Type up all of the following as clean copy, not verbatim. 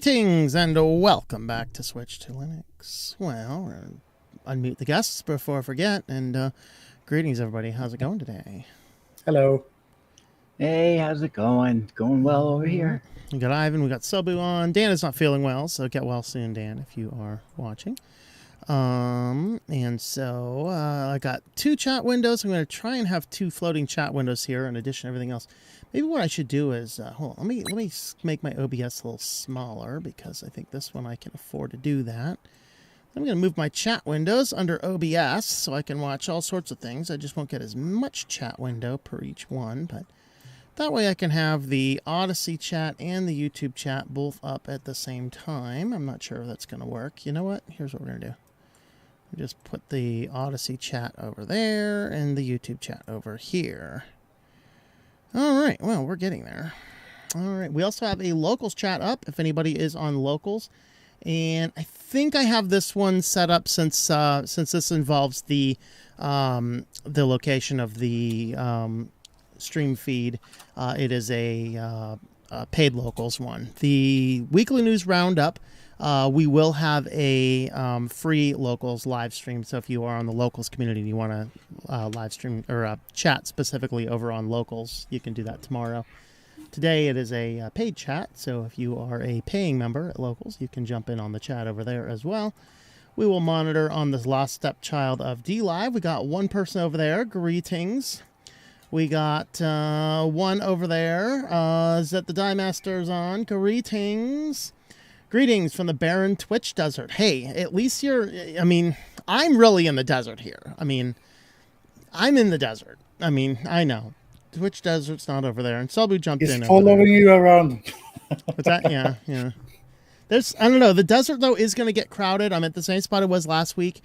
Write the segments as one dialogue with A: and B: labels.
A: Greetings and welcome back to Switch to Linux. Well, unmute the guests before I forget. And greetings, everybody. How's it going today?
B: Hello.
C: Hey, how's it going? Going well over here.
A: We got Ivan, we got Sobu on. Dan is not feeling well, so get well soon, Dan, if you are watching. And so I got two chat windows. I'm going to try and have two floating chat windows here in addition to everything else. Maybe what I should do is, hold on, let me make my OBS a little smaller because I think this one I can afford to do that. I'm going to move my chat windows under OBS so I can watch all sorts of things. I just won't get as much chat window per each one, but that way I can have the Odyssey chat and the YouTube chat both up at the same time. I'm not sure if that's going to work. You know what? Here's what we're going to do. Just put the Odyssey chat over there and the YouTube chat over here. All right, well, we're getting there. All right, we also have a locals chat up if anybody is on locals. And I think I have this one set up since this involves the location of the stream feed. It is a paid locals one. The weekly news roundup. We will have a free locals live stream. So if you are on the locals community and you want to live stream or chat specifically over on locals, you can do that tomorrow. Today it is a paid chat. So if you are a paying member at locals, you can jump in on the chat over there as well. We will monitor on this lost stepchild of DLive. We got one person over there. Greetings. We got one over there. Is that the Die Master's on? Greetings. Greetings from the barren Twitch desert. Hey, at least I'm really in the desert here. I'm in the desert. I know. Twitch desert's not over there. And Selbu jumped in.
B: It's following you around.
A: What's that? Yeah. I don't know. The desert, though, is going to get crowded. I'm at the same spot it was last week.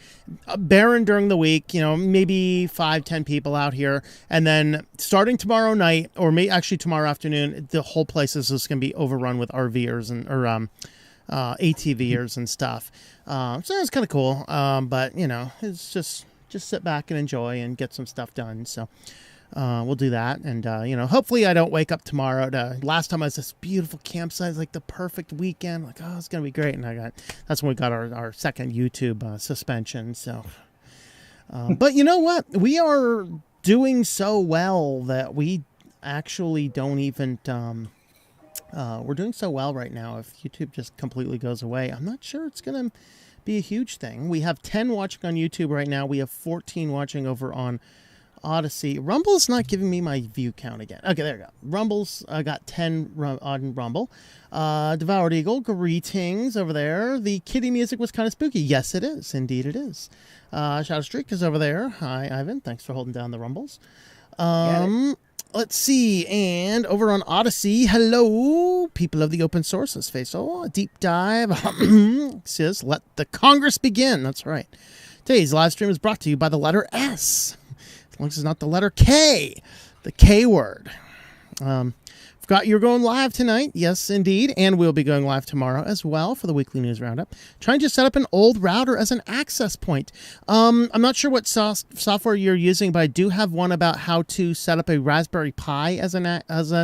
A: Barren during the week, maybe 5-10 people out here. And then starting tomorrow night, or actually tomorrow afternoon, the whole place is just going to be overrun with RVers or ATVers and stuff. So it's kind of cool. But, it's just sit back and enjoy and get some stuff done. So we'll do that. And, hopefully I don't wake up tomorrow last time I was this beautiful campsite, like the perfect weekend. Like, oh, it's going to be great. And that's when we got our second YouTube suspension. So, but you know what? We are doing so well that we actually don't even, we're doing so well right now. If YouTube just completely goes away, I'm not sure it's going to be a huge thing. We have 10 watching on YouTube right now. We have 14 watching over on Odyssey. Rumble's not giving me my view count again. Okay, there we go. Rumble's got 10 on Rumble. Devoured Eagle, greetings over there. The kitty music was kind of spooky. Yes, it is. Indeed it is. Shadow Streak is over there. Hi, Ivan. Thanks for holding down the Rumbles. Let's see, and over on Odyssey, hello, people of the open sources face. Oh, a deep dive. Says, let the Congress begin. That's right. Today's live stream is brought to you by the letter S. As long as it's not the letter K, the K word. Forgot you're going live tonight. Yes, indeed. And we'll be going live tomorrow as well for the weekly news roundup. Trying to set up an old router as an access point. I'm not sure what software you're using, but I do have one about how to set up a Raspberry Pi as an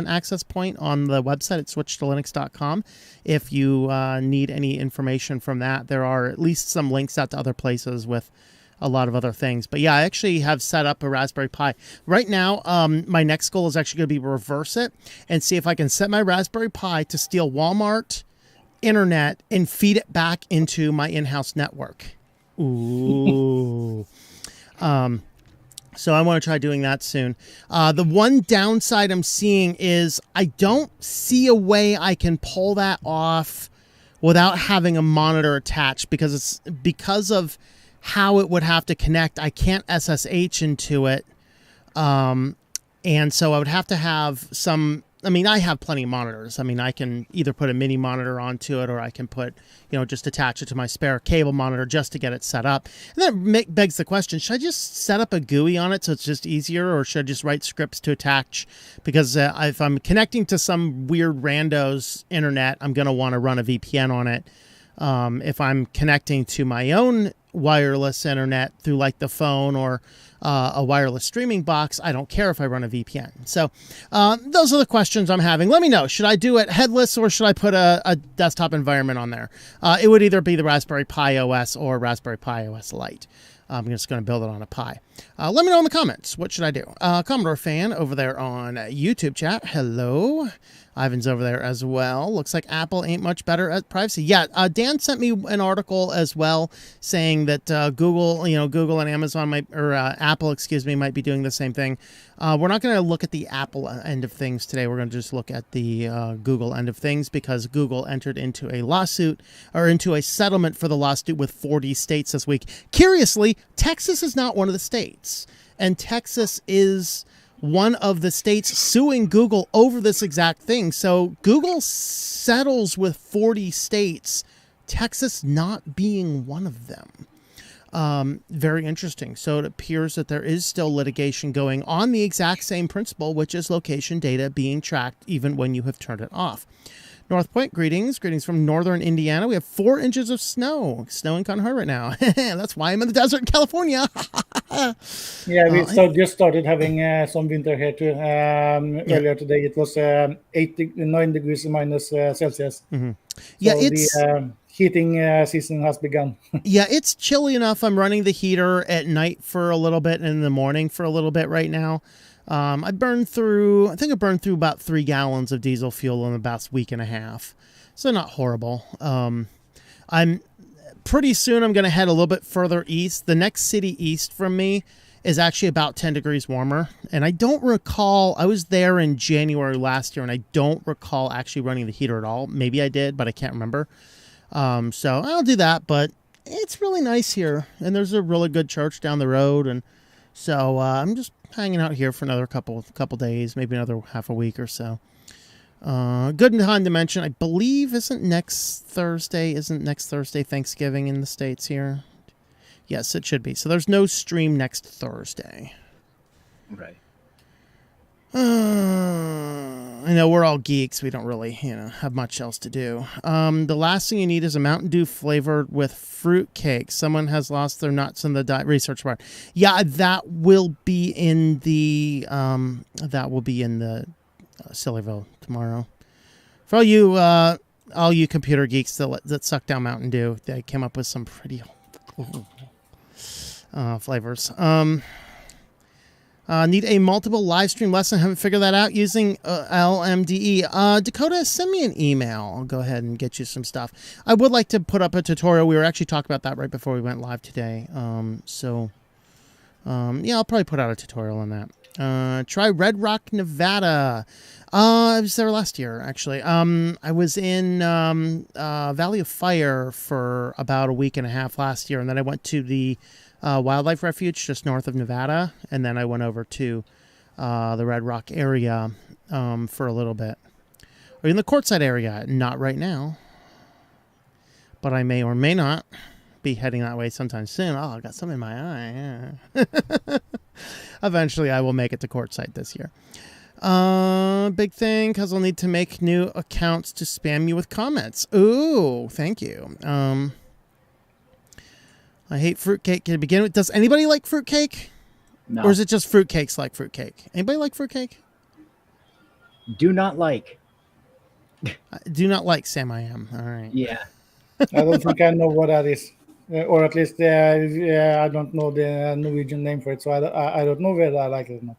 A: access point on the website at switchedtolinux.com. If you need any information from that, there are at least some links out to other places with a lot of other things. But yeah, I actually have set up a Raspberry Pi. Right now, my next goal is actually going to be reverse it and see if I can set my Raspberry Pi to steal Walmart internet and feed it back into my in-house network. Ooh. So I want to try doing that soon. The one downside I'm seeing is I don't see a way I can pull that off without having a monitor attached because of how it would have to connect. I can't SSH into it. And so I would have to have I have plenty of monitors. I can either put a mini monitor onto it or I can put, just attach it to my spare cable monitor just to get it set up. And that begs the question, should I just set up a GUI on it so it's just easier, or should I just write scripts to attach? Because if I'm connecting to some weird rando's internet, I'm going to want to run a VPN on it. If I'm connecting to my own wireless internet through like the phone or a wireless streaming box, I don't care if I run a VPN. So those are the questions I'm having. Let me know. Should I do it headless or should I put a desktop environment on there? It would either be the Raspberry Pi OS or Raspberry Pi OS Lite. I'm just going to build it on a Pi. Let me know in the comments. What should I do? Commodore fan over there on YouTube chat. Hello. Ivan's over there as well. Looks like Apple ain't much better at privacy. Yeah, Dan sent me an article as well saying that Google and Amazon Apple, might be doing the same thing. We're not going to look at the Apple end of things today. We're going to just look at the Google end of things because Google entered into a settlement for the lawsuit with 40 states this week. Curiously, Texas is not one of the states, and Texas is one of the states suing Google over this exact thing. So Google settles with 40 states, Texas not being one of them. Very interesting. So it appears that there is still litigation going on the exact same principle, which is location data being tracked even when you have turned it off. North Point, greetings from northern Indiana. We have 4 inches of snow. Snowing kind of hard right now. That's why I'm in the desert in California.
B: Yeah, we just started having some winter here too. Earlier today it was 9 degrees minus Celsius.
A: Mm-hmm. Yeah,
B: so the heating season has begun.
A: Yeah, it's chilly enough. I'm running the heater at night for a little bit and in the morning for a little bit right now. I burned through about 3 gallons of diesel fuel in the past week and a half. So not horrible. Pretty soon I'm going to head a little bit further east. The next city east from me is actually about 10 degrees warmer. And I don't recall, I was there in January last year and I don't recall actually running the heater at all. Maybe I did, but I can't remember. So I'll do that, but it's really nice here. And there's a really good church down the road. And so I'm just hanging out here for another couple days, maybe another half a week or so. Good time to mention, I believe, isn't next Thursday Thanksgiving in the States here? Yes, it should be. So there's no stream next Thursday.
C: Right.
A: I know we're all geeks. We don't really, have much else to do. The last thing you need is a Mountain Dew flavored with fruit cake. Someone has lost their nuts in the research part. Yeah, that will be in the Sillyville tomorrow. For all you computer geeks that suck down Mountain Dew, they came up with some pretty flavors. Need a multiple live stream lesson. Haven't figured that out using LMDE. Dakota, send me an email. I'll go ahead and get you some stuff. I would like to put up a tutorial. We were actually talking about that right before we went live today. Yeah, I'll probably put out a tutorial on that. Try Red Rock, Nevada. I was there last year, actually. I was in Valley of Fire for about a week and a half last year, and then I went to the wildlife refuge just north of Nevada, and then I went over to the Red Rock area for a little bit. Or in the Quartzsite area, not right now, but I may or may not be heading that way sometime soon. Oh, I got something in my eye. Yeah. Eventually, I will make it to Quartzsite this year. Big thing, because I'll need to make new accounts to spam you with comments. Ooh, thank you. I hate fruitcake to begin with. Does anybody like fruitcake?
C: No.
A: Or is it just fruitcakes like fruitcake? Anybody like fruitcake?
C: Do not like.
A: Do not like Sam I am. All right.
C: Yeah.
B: I don't think I know what that is. Or at least I don't know the Norwegian name for it, so I don't know whether I like it or not.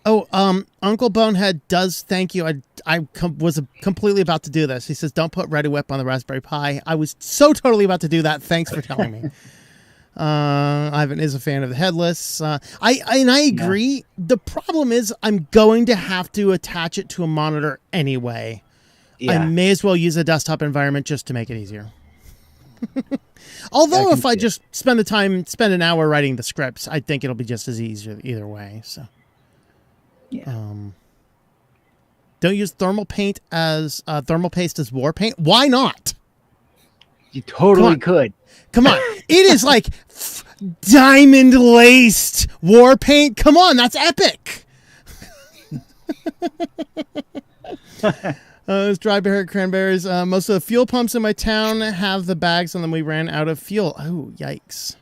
A: Oh, Uncle Bonehead does thank you. I was completely about to do this. He says, don't put Ready Whip on the Raspberry Pi. I was so totally about to do that. Thanks for telling me. Ivan is a fan of the headless. I agree. Yeah. The problem is I'm going to have to attach it to a monitor anyway. Yeah. I may as well use a desktop environment just to make it easier. Although if I just spend an hour writing the scripts, I think it'll be just as easy either way. So.
C: Yeah.
A: Don't use thermal paste as war paint. Why not?
C: You totally could.
A: Come on. It is like diamond laced war paint. Come on, that's epic. It's dry berry cranberries. Most of the fuel pumps in my town have the bags on them. We ran out of fuel. Oh, yikes.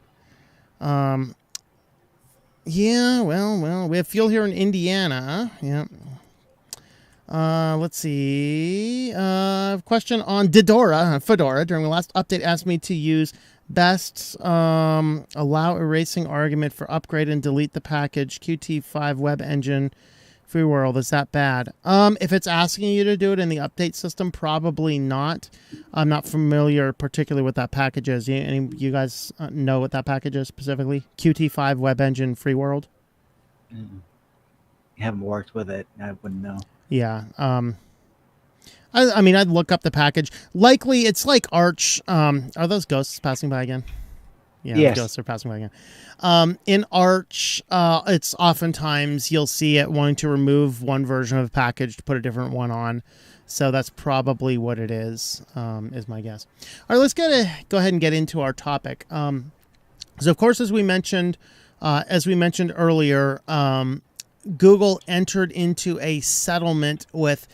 A: Yeah, well, we have fuel here in Indiana. Yeah. Let's see. Question on Fedora. During the last update, asked me to use best allow erasing argument for upgrade and delete the package Qt5 web engine free world. Is that bad? If it's asking you to do it in the update system, probably not. I'm not familiar particularly with that package is. You guys know what that package is specifically? Qt5 web engine free world.
C: Haven't worked with it. I wouldn't know.
A: Yeah. I mean, I'd look up the package. Likely, it's like Arch. Are those ghosts passing by again? Yeah, yes. Ghosts are passing by again. In Arch, it's oftentimes you'll see it wanting to remove one version of a package to put a different one on. So that's probably what it is my guess. All right, let's go ahead and get into our topic. So, of course, as we mentioned earlier, Google entered into a settlement with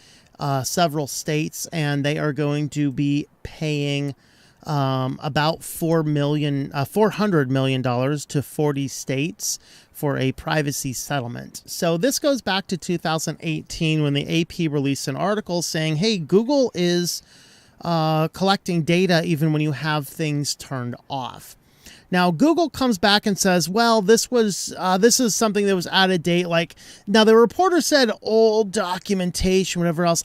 A: several states, and they are going to be paying about $400 million to 40 states for a privacy settlement. So this goes back to 2018 when the AP released an article saying, hey, Google is collecting data even when you have things turned off. Now, Google comes back and says, well, this is something that was out of date. Now, the reporter said old documentation, whatever else.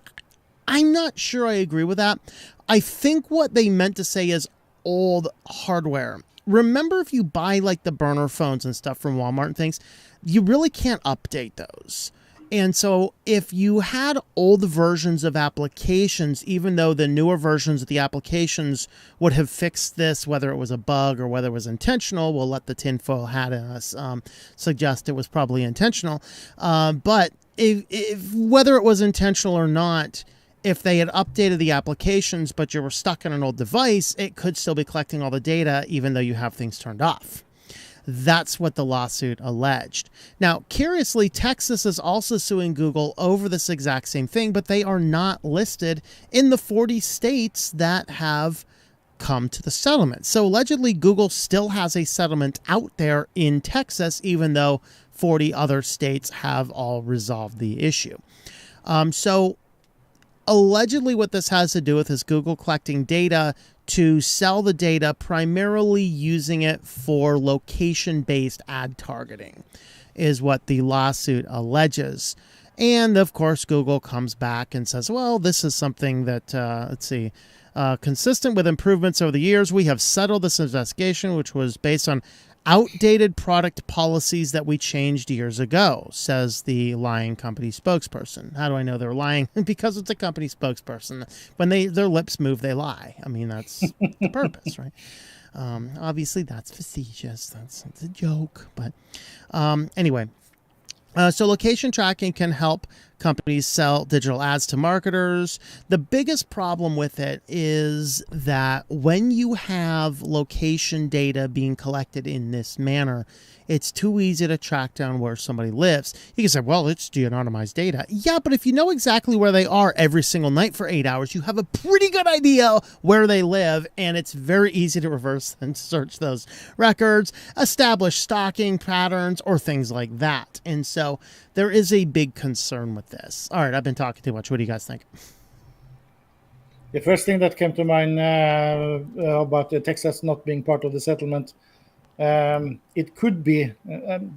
A: I'm not sure I agree with that. I think what they meant to say is old hardware. Remember, if you buy the burner phones and stuff from Walmart and things, you really can't update those. And so if you had old versions of applications, even though the newer versions of the applications would have fixed this, whether it was a bug or whether it was intentional, we'll let the tinfoil hat in us suggest it was probably intentional. But if whether it was intentional or not, if they had updated the applications, but you were stuck in an old device, it could still be collecting all the data, even though you have things turned off. That's what the lawsuit alleged. Now, curiously, Texas is also suing Google over this exact same thing, but they are not listed in the 40 states that have come to the settlement. So allegedly, Google still has a settlement out there in Texas, even though 40 other states have all resolved the issue. So allegedly, what this has to do with is Google collecting data to sell the data, primarily using it for location-based ad targeting, is what the lawsuit alleges. And, of course, Google comes back and says, well, this is something that, consistent with improvements over the years, we have settled this investigation, which was based on outdated product policies that we changed years ago, says the lying company spokesperson. How do I know they're lying? Because it's a company spokesperson. When their lips move, they lie. I mean, that's the purpose, right? Obviously, that's facetious. That's a joke. But anyway, so location tracking can help companies sell digital ads to marketers. The biggest problem with it is that when you have location data being collected in this manner, it's too easy to track down where somebody lives. You can say, well, it's de-anonymized data. Yeah, but if you know exactly where they are every single night for 8 hours, you have a pretty good idea where they live, and it's very easy to reverse and search those records, establish stalking patterns, or things like that. And so there is a big concern with this. All right, I've been talking too much. What do you guys think?
B: The first thing that came to mind about Texas not being part of the settlement, it could be,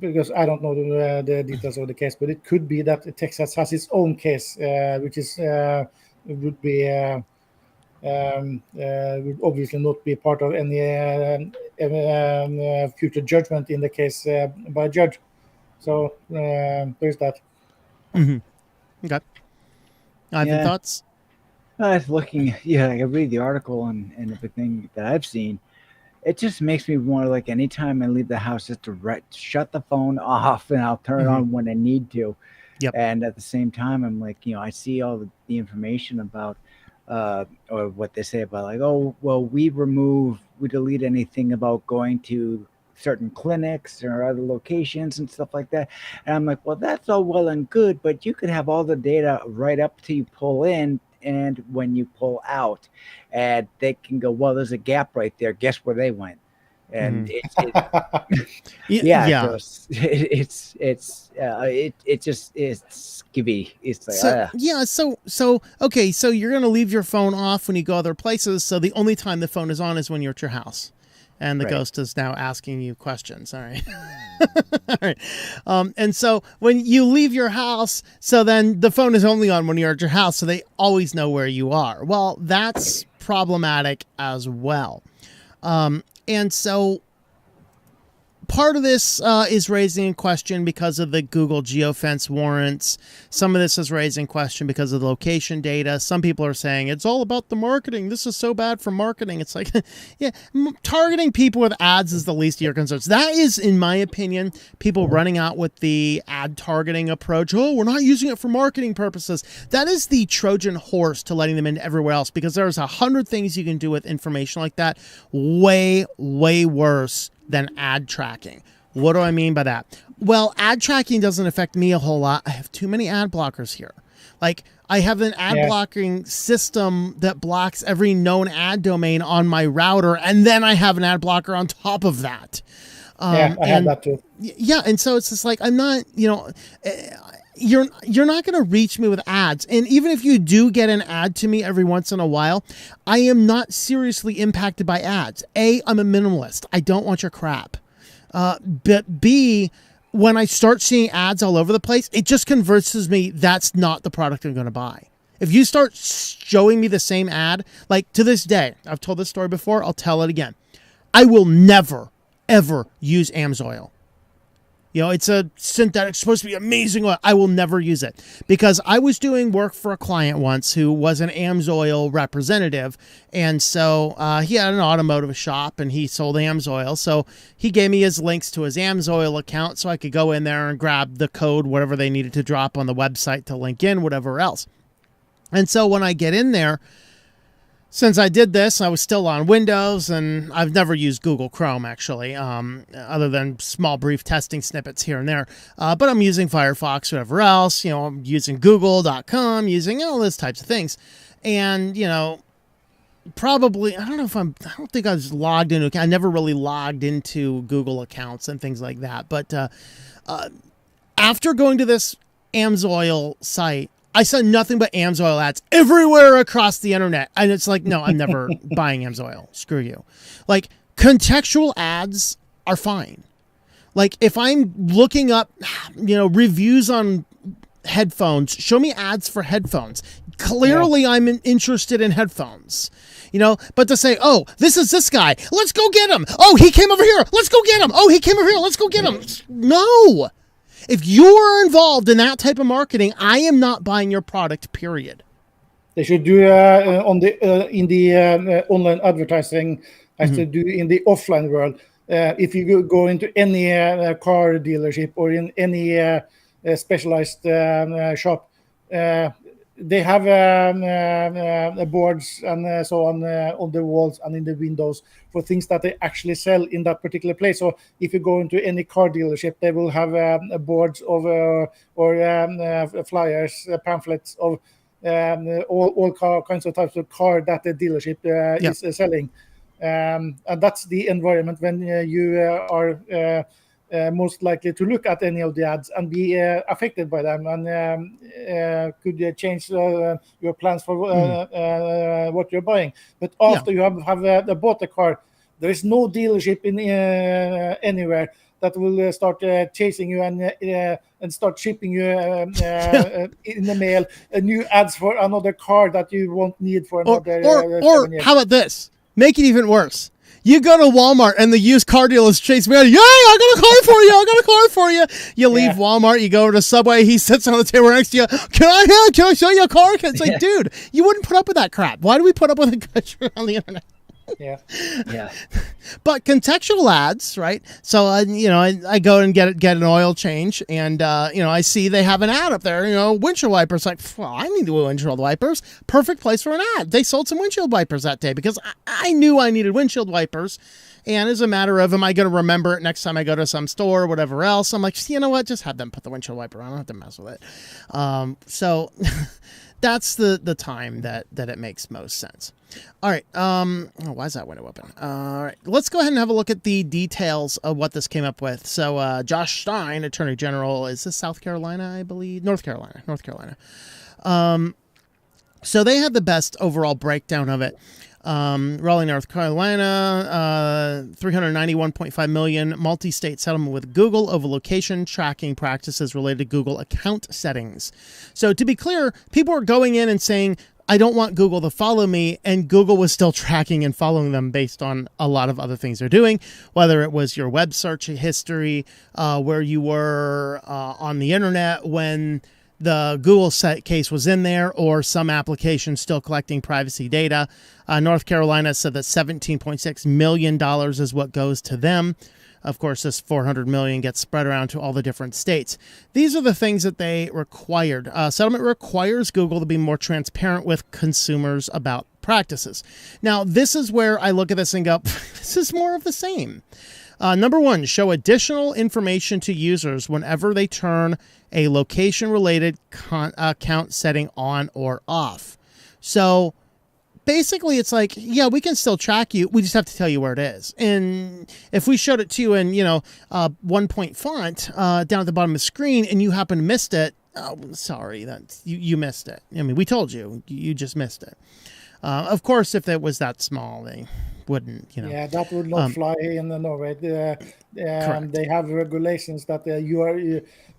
B: because I don't know the details of the case, but it could be that Texas has its own case, which is would obviously not be part of any future judgment in the case by a judge. So there's that.
A: Mm-hmm. Okay. Ivan, thoughts?
C: I was looking, I read the article and everything that I've seen. It just makes me want anytime I leave the house, just to shut the phone off, and I'll turn it on when I need to.
A: Yep.
C: And at the same time, I'm I see all the information about, or what they say about we delete anything about going to certain clinics or other locations and stuff like that. And I'm like, well, that's all well and good, but you could have all the data right up till you pull in, and when you pull out, and they can go, well, there's a gap right there. Guess where they went? And
A: Yeah.
C: so it just it's skivvy. It's like
A: okay, so you're gonna leave your phone off when you go other places. So the only time the phone is on is when you're at your house, and the ghost is now asking you questions. All right, all right. And so when you leave your house, so then the phone is only on when you're at your house, so they always know where you are. Well, that's problematic as well. And so part of this is raising in question because of the Google geofence warrants. Some of this is raising question because of the location data. Some people are saying it's all about the marketing. This is so bad for marketing. It's like, yeah, targeting people with ads is the least of your concerns. That is, in my opinion, people running out with the ad targeting approach. Oh, we're not using it for marketing purposes. That is the Trojan horse to letting them into everywhere else, because there's 100 things you can do with information like that. Way, way worse than ad tracking. What do I mean by that? Well, ad tracking doesn't affect me a whole lot. I have too many ad blockers here. Like, I have an ad blocking system that blocks every known ad domain on my router, and then I have an ad blocker on top of that.
B: I have that too.
A: Yeah, and so it's just like, I'm not, you're not going to reach me with ads. And even if you do get an ad to me every once in a while, I am not seriously impacted by ads. A, I'm a minimalist. I don't want your crap. But B, when I start seeing ads all over the place, it just convinces me that's not the product I'm going to buy. If you start showing me the same ad, like to this day, I've told this story before, I'll tell it again. I will never, ever use AMSOIL. It's a synthetic, supposed to be amazing oil. I will never use it, because I was doing work for a client once who was an AMSOIL representative. And so he had an automotive shop and he sold AMSOIL. So he gave me his links to his AMSOIL account so I could go in there and grab the code, whatever they needed to drop on the website to link in, whatever else. And so when I get in there, since I did this, I was still on Windows, and I've never used Google Chrome, actually, other than small, brief testing snippets here and there. But I'm using Firefox, whatever else. I'm using Google.com, using all those types of things. And, probably, I don't think I was logged into, I never really logged into Google accounts and things like that. But after going to this AMSOIL site, I saw nothing but AMSOIL ads everywhere across the internet. And it's like, no, I'm never buying AMSOIL. Screw you. Like, contextual ads are fine. Like, if I'm looking up, reviews on headphones, show me ads for headphones. Clearly, I'm interested in headphones. But to say, oh, this is this guy. Let's go get him. Oh, he came over here. Let's go get him. Oh, he came over here. Let's go get him. No. If you are involved in that type of marketing, I am not buying your product, period.
B: They should do in the online advertising as they do in the offline world. If you go into any car dealership or in any specialized shop, they have boards and so on the walls and in the windows for things that they actually sell in that particular place. So if you go into any car dealership, they will have boards of or flyers, pamphlets of all kinds of types of car that the dealership is selling. And that's the environment when you are most likely to look at any of the ads and be affected by them, and could change your plans for what you're buying. But after you have bought the car, there is no dealership in anywhere that will start chasing you and start shipping you in the mail new ads for another car that you won't need for another
A: or 7 years. How about this? Make it even worse. You go to Walmart and the used car dealers chase me out. Yeah, I got a car for you. I got a car for you. You leave Walmart. You go over to Subway. He sits on the table next to you. Can I show you a car? It's like, dude, you wouldn't put up with that crap. Why do we put up with it on the internet?
B: Yeah.
A: But contextual ads, right? So I go and get an oil change, and I see they have an ad up there. Windshield wipers. Like, well, I need windshield wipers. Perfect place for an ad. They sold some windshield wipers that day because I knew I needed windshield wipers, And as a matter of, am I going to remember it next time I go to some store or whatever else? I'm like, you know what? Just have them put the windshield wiper on. I don't have to mess with it. So that's the time that it makes most sense. All right. Why is that window open? All right. Let's go ahead and have a look at the details of what this came up with. So Josh Stein, Attorney General, is this South Carolina, I believe? North Carolina. So they had the best overall breakdown of it. Raleigh, North Carolina, $391.5 million multi-state settlement with Google over location tracking practices related to Google account settings. So to be clear, people were going in and saying, I don't want Google to follow me, and Google was still tracking and following them based on a lot of other things they're doing, whether it was your web search history, where you were on the internet when the Google case was in there, or some applications still collecting privacy data. North Carolina said that $17.6 million is what goes to them. Of course, this $400 million gets spread around to all the different states. These are the things that they required. Settlement requires Google to be more transparent with consumers about practices. Now, this is where I look at this and go, this is more of the same. Number one, show additional information to users whenever they turn a location-related account setting on or off. So basically, it's like, yeah, we can still track you. We just have to tell you where it is. And if we showed it to you in, 1-point font down at the bottom of the screen, and you happen to missed it, oh, sorry, that you missed it. I mean, we told you, you just missed it. Of course, if it was that small, they wouldn't,
B: Yeah, that would not fly in Norway. They have regulations that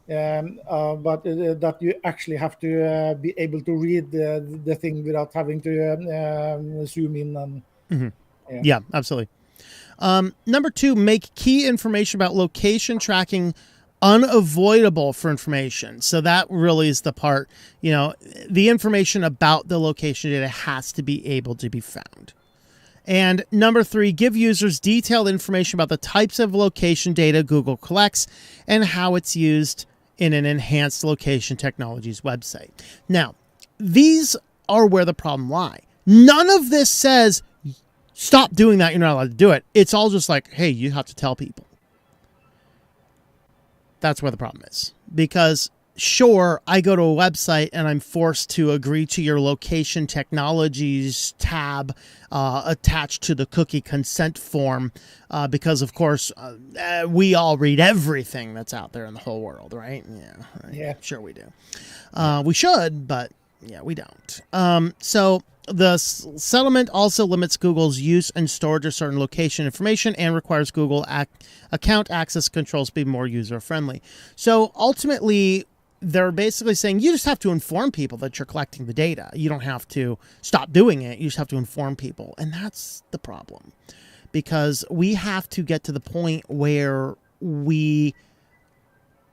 B: but that you actually have to be able to read the thing without having to zoom in. And
A: yeah, absolutely. Number two, make key information about location tracking unavoidable for information. So that really is the part, the information about the location data has to be able to be found. And number three, give users detailed information about the types of location data Google collects and how it's used in an enhanced location technologies website. Now, these are where the problem lie. None of this says, stop doing that, you're not allowed to do it. It's all just like, hey, you have to tell people. That's where the problem is. Because sure, I go to a website and I'm forced to agree to your location technologies tab attached to the cookie consent form because, of course, we all read everything that's out there in the whole world, right? Yeah, right.
B: Yeah.
A: Sure we do. We should, but yeah, we don't. So the settlement also limits Google's use and storage of certain location information and requires Google account access controls to be more user-friendly. So ultimately, they're basically saying you just have to inform people that you're collecting the data. You don't have to stop doing it. You just have to inform people. And that's the problem, because we have to get to the point where we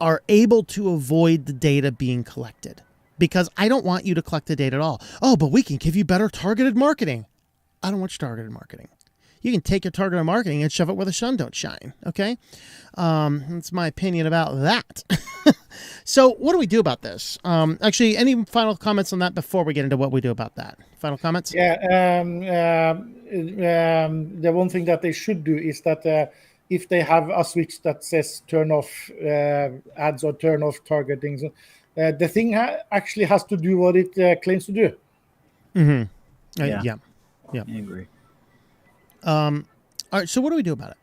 A: are able to avoid the data being collected, because I don't want you to collect the data at all. Oh, but we can give you better targeted marketing. I don't want your targeted marketing. You can take your targeted marketing and shove it where the sun don't shine. Okay. That's my opinion about that. So what do we do about this? Actually, any final comments on that before we get into what we do about that? Final comments?
B: Yeah. The one thing that they should do is that if they have a switch that says turn off ads or turn off targeting, the thing actually has to do what it claims to do.
A: Mm-hmm. Yeah.
C: I agree.
A: All right, so what do we do about it?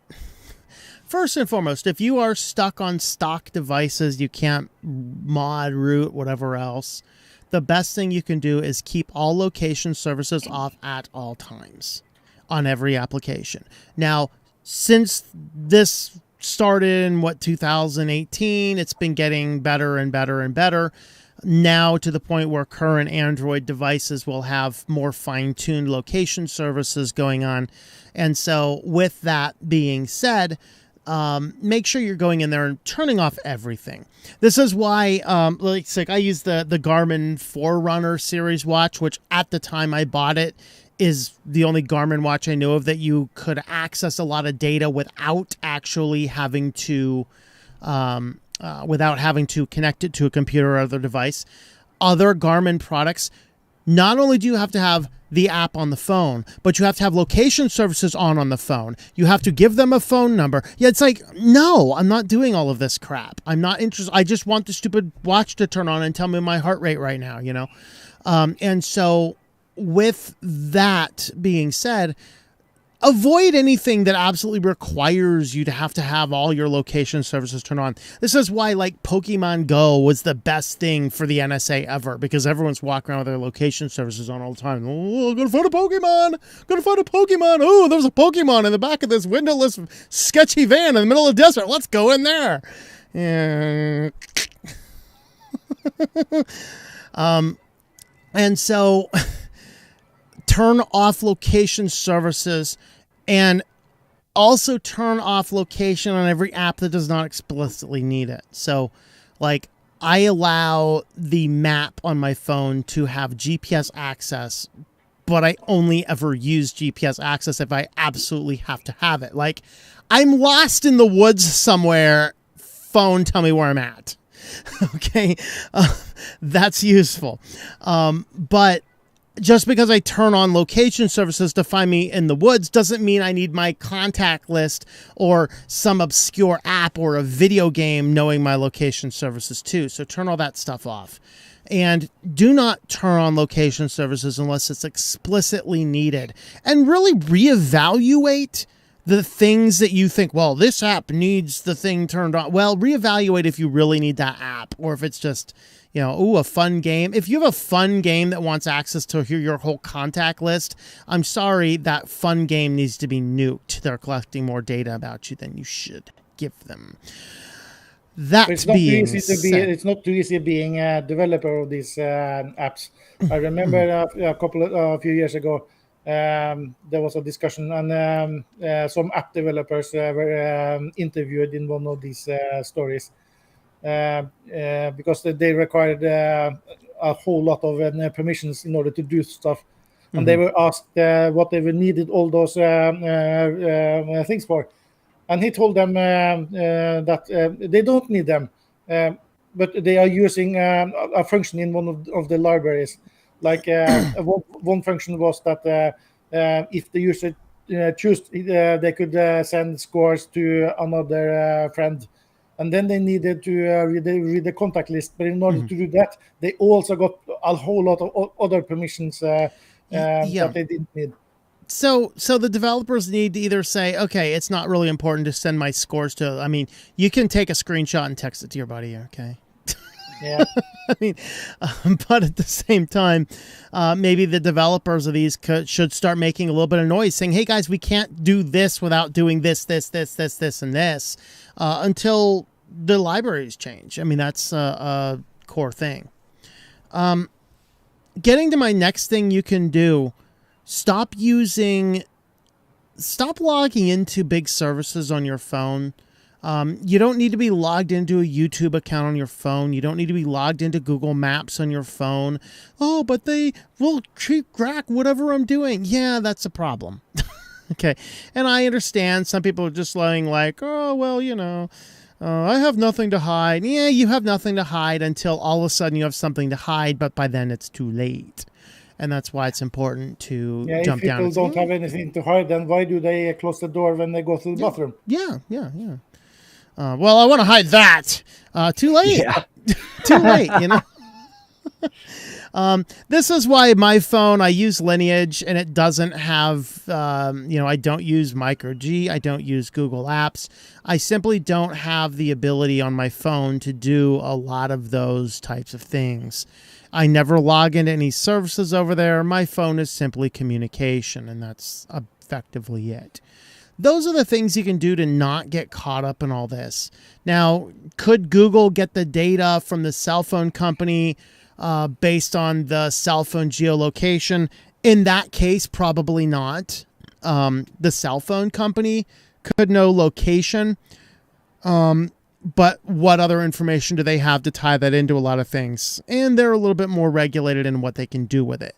A: First and foremost, if you are stuck on stock devices, you can't mod, root, whatever else, the best thing you can do is keep all location services off at all times on every application. Now, since this started in 2018, it's been getting better and better and better. Now to the point where current Android devices will have more fine-tuned location services going on. And so with that being said, make sure you're going in there and turning off everything. This is why, like I use the Garmin Forerunner series watch, which at the time I bought it is the only Garmin watch I know of that you could access a lot of data without actually having to connect it to a computer or other device. Other Garmin products not only do you have to have the app on the phone, but you have to have location services on the phone. You have to give them a phone number. Yeah, it's like, no, I'm not doing all of this crap. I'm not interested. I just want the stupid watch to turn on and tell me my heart rate right now, you know? And so with that being said, avoid anything that absolutely requires you to have all your location services turned on. This is why, like, Pokemon Go was the best thing for the NSA ever, because everyone's walking around with their location services on all the time. Oh, I'm gonna find a Pokemon! Gonna find a Pokemon! Oh, there's a Pokemon in the back of this windowless, sketchy van in the middle of the desert. Let's go in there. Yeah. And so turn off location services, and also turn off location on every app that does not explicitly need it. So, like, I allow the map on my phone to have GPS access, but I only ever use GPS access if I absolutely have to have it. Like, I'm lost in the woods somewhere. Phone, tell me where I'm at. Okay, that's useful. But just because I turn on location services to find me in the woods doesn't mean I need my contact list or some obscure app or a video game knowing my location services too. So turn all that stuff off. And do not turn on location services unless it's explicitly needed. And really reevaluate the things that you think, well, this app needs the thing turned on. Well, reevaluate if you really need that app, or if it's just, you know, ooh, a fun game. If you have a fun game that wants access to your whole contact list, I'm sorry, that fun game needs to be nuked. They're collecting more data about you than you should give them. That's being said.
B: It's not too easy being a developer of these apps. I remember a few years ago, there was a discussion, and some app developers were interviewed in one of these stories because they required a whole lot of permissions in order to do stuff, and they were asked what they needed all those things for, and he told them that they don't need them, but they are using a function in one of the libraries. Like one function was that if the user choose, they could send scores to another friend, and then they needed to read the contact list. But in order to do that, they also got a whole lot of other permissions that they didn't need.
A: So the developers need to either say, okay, it's not really important to send my scores to. I mean, you can take a screenshot and text it to your buddy. Okay.
B: Yeah.
A: I mean, but at the same time, maybe the developers of these should start making a little bit of noise saying, hey guys, we can't do this without doing this, and this until the libraries change. I mean, that's a core thing. Getting to my next thing you can do, stop logging into big services on your phone. You don't need to be logged into a YouTube account on your phone. You don't need to be logged into Google Maps on your phone. Oh, but they will track whatever I'm doing. Yeah, that's a problem. Okay. And I understand some people are just like, oh, well, you know, I have nothing to hide. Yeah, you have nothing to hide until all of a sudden you have something to hide, but by then it's too late. And that's why it's important to jump down.
B: If people don't have anything to hide, then why do they close the door when they go to the bathroom?
A: Yeah. Well, I want to hide that. Too late.
C: Yeah.
A: Too late, you know. This is why my phone, I use Lineage, and it doesn't have, I don't use Micro G. I don't use Google Apps. I simply don't have the ability on my phone to do a lot of those types of things. I never log into any services over there. My phone is simply communication, and that's effectively it. Those are the things you can do to not get caught up in all this. Now, could Google get the data from the cell phone company based on the cell phone geolocation? In that case, probably not. The cell phone company could know location, but what other information do they have to tie that into a lot of things? And they're a little bit more regulated in what they can do with it.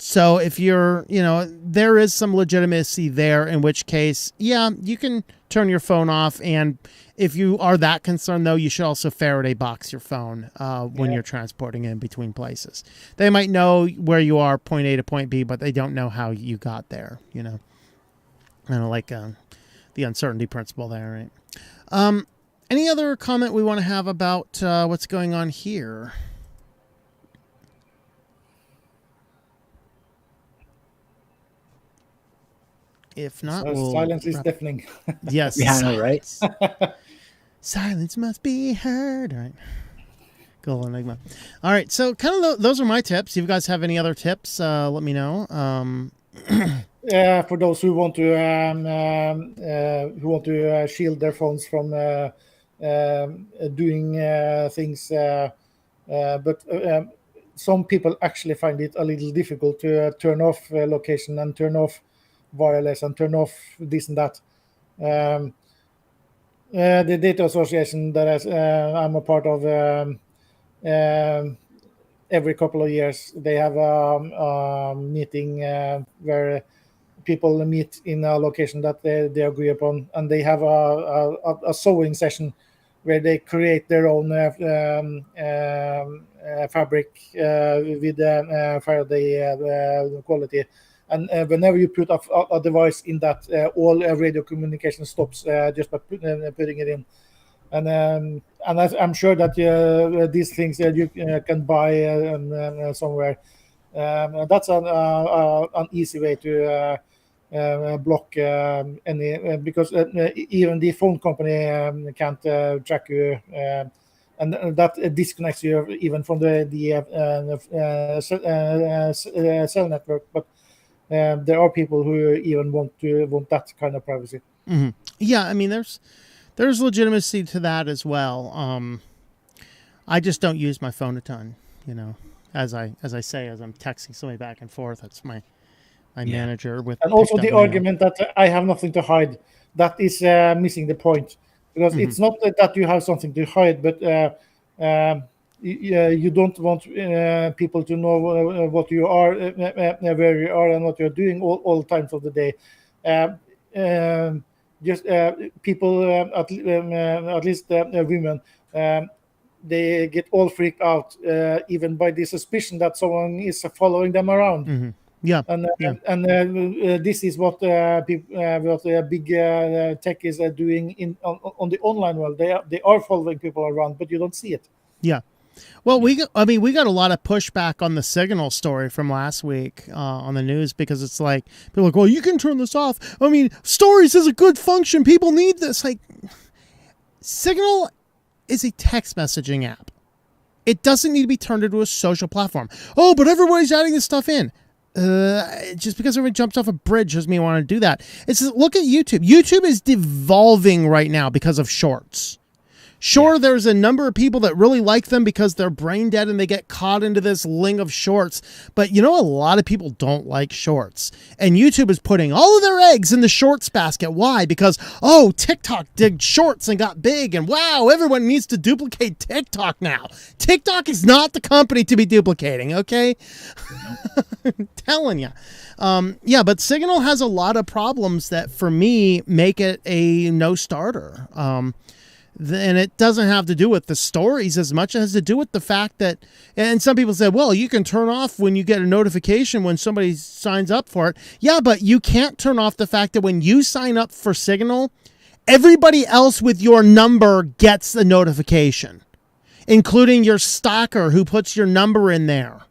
A: So if you're, there is some legitimacy there, in which case, yeah, you can turn your phone off. And if you are that concerned, though, you should also Faraday box your phone when you're transporting in between places. They might know where you are, point A to point B, but they don't know how you got there, Kind of like the uncertainty principle there, right? Any other comment we want to have about what's going on here? If not,
B: silence is deafening.
A: Yes.
C: Yeah, I know, right?
A: Silence must be heard. All right. Cool, Enigma. All right. So kind of those are my tips. If you guys have any other tips, let me know.
B: For those who want to shield their phones from doing things, but some people actually find it a little difficult to turn off location and turn off wireless and turn off this and that. The data association that I'm a part of, every couple of years they have a meeting where people meet in a location that they agree upon, and they have a sewing session where they create their own fabric with Faraday quality. And whenever you put a device in that, all radio communication stops just by putting it in. And I'm sure that these things you can buy somewhere. That's an easy way to block any, because even the phone company can't track you, and that disconnects you even from the cell network. But there are people who even want that kind of privacy.
A: Mm-hmm. Yeah, I mean, there's legitimacy to that as well. I just don't use my phone a ton, as I say, as I'm texting somebody back and forth. That's my manager with.
B: And also the argument that I have nothing to hide, that is missing the point, because it's not that you have something to hide, but you don't want people to know what you are, where you are, and what you're doing all times of the day. Just people, at least women, they get all freaked out, even by the suspicion that someone is following them around.
A: Mm-hmm. Yeah,
B: and this is what big tech is doing on the online world. They are following people around, but you don't see it.
A: Yeah. Well, we got a lot of pushback on the Signal story from last week on the news, because it's like, people are like, well, you can turn this off. I mean, Stories is a good function. People need this. Like, Signal is a text messaging app. It doesn't need to be turned into a social platform. Oh, but everybody's adding this stuff in. Just because everyone jumps off a bridge doesn't mean I want to do that. It's look at YouTube. YouTube is devolving right now because of shorts. Sure, there's a number of people that really like them because they're brain dead and they get caught into this ling of shorts. But a lot of people don't like shorts. And YouTube is putting all of their eggs in the shorts basket. Why? Because, TikTok did shorts and got big. And wow, everyone needs to duplicate TikTok now. TikTok is not the company to be duplicating, okay? I'm telling you. But Signal has a lot of problems that, for me, make it a no-starter. And it doesn't have to do with the stories as much as to do with the fact that, and some people say, well, you can turn off when you get a notification when somebody signs up for it. Yeah, but you can't turn off the fact that when you sign up for Signal, everybody else with your number gets the notification, including your stalker who puts your number in there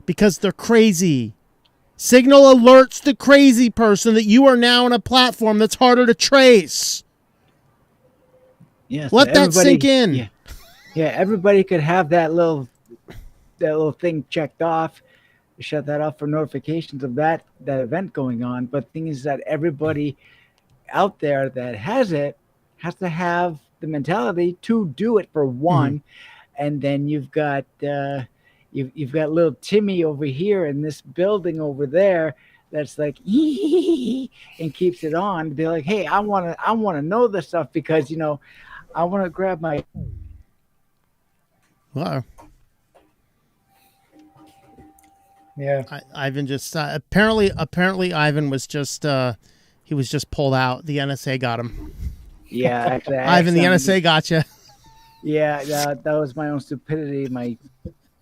A: because they're crazy. Signal alerts the crazy person that you are now on a platform that's harder to trace.
C: Yeah,
A: so let that sink in.
C: Yeah, everybody could have that little thing checked off, shut that off for notifications of that event going on. But the thing is that everybody out there that has it has to have the mentality to do it, for one, and then you've got little Timmy over here in this building over there that's like and keeps it on to be like, hey, I want to know this stuff because I want to grab my.
A: Wow.
B: Yeah.
A: Ivan just apparently Ivan was just he was just pulled out. The NSA got him.
C: Yeah, actually,
A: Ivan, the NSA got you.
C: Yeah, that was my own stupidity. My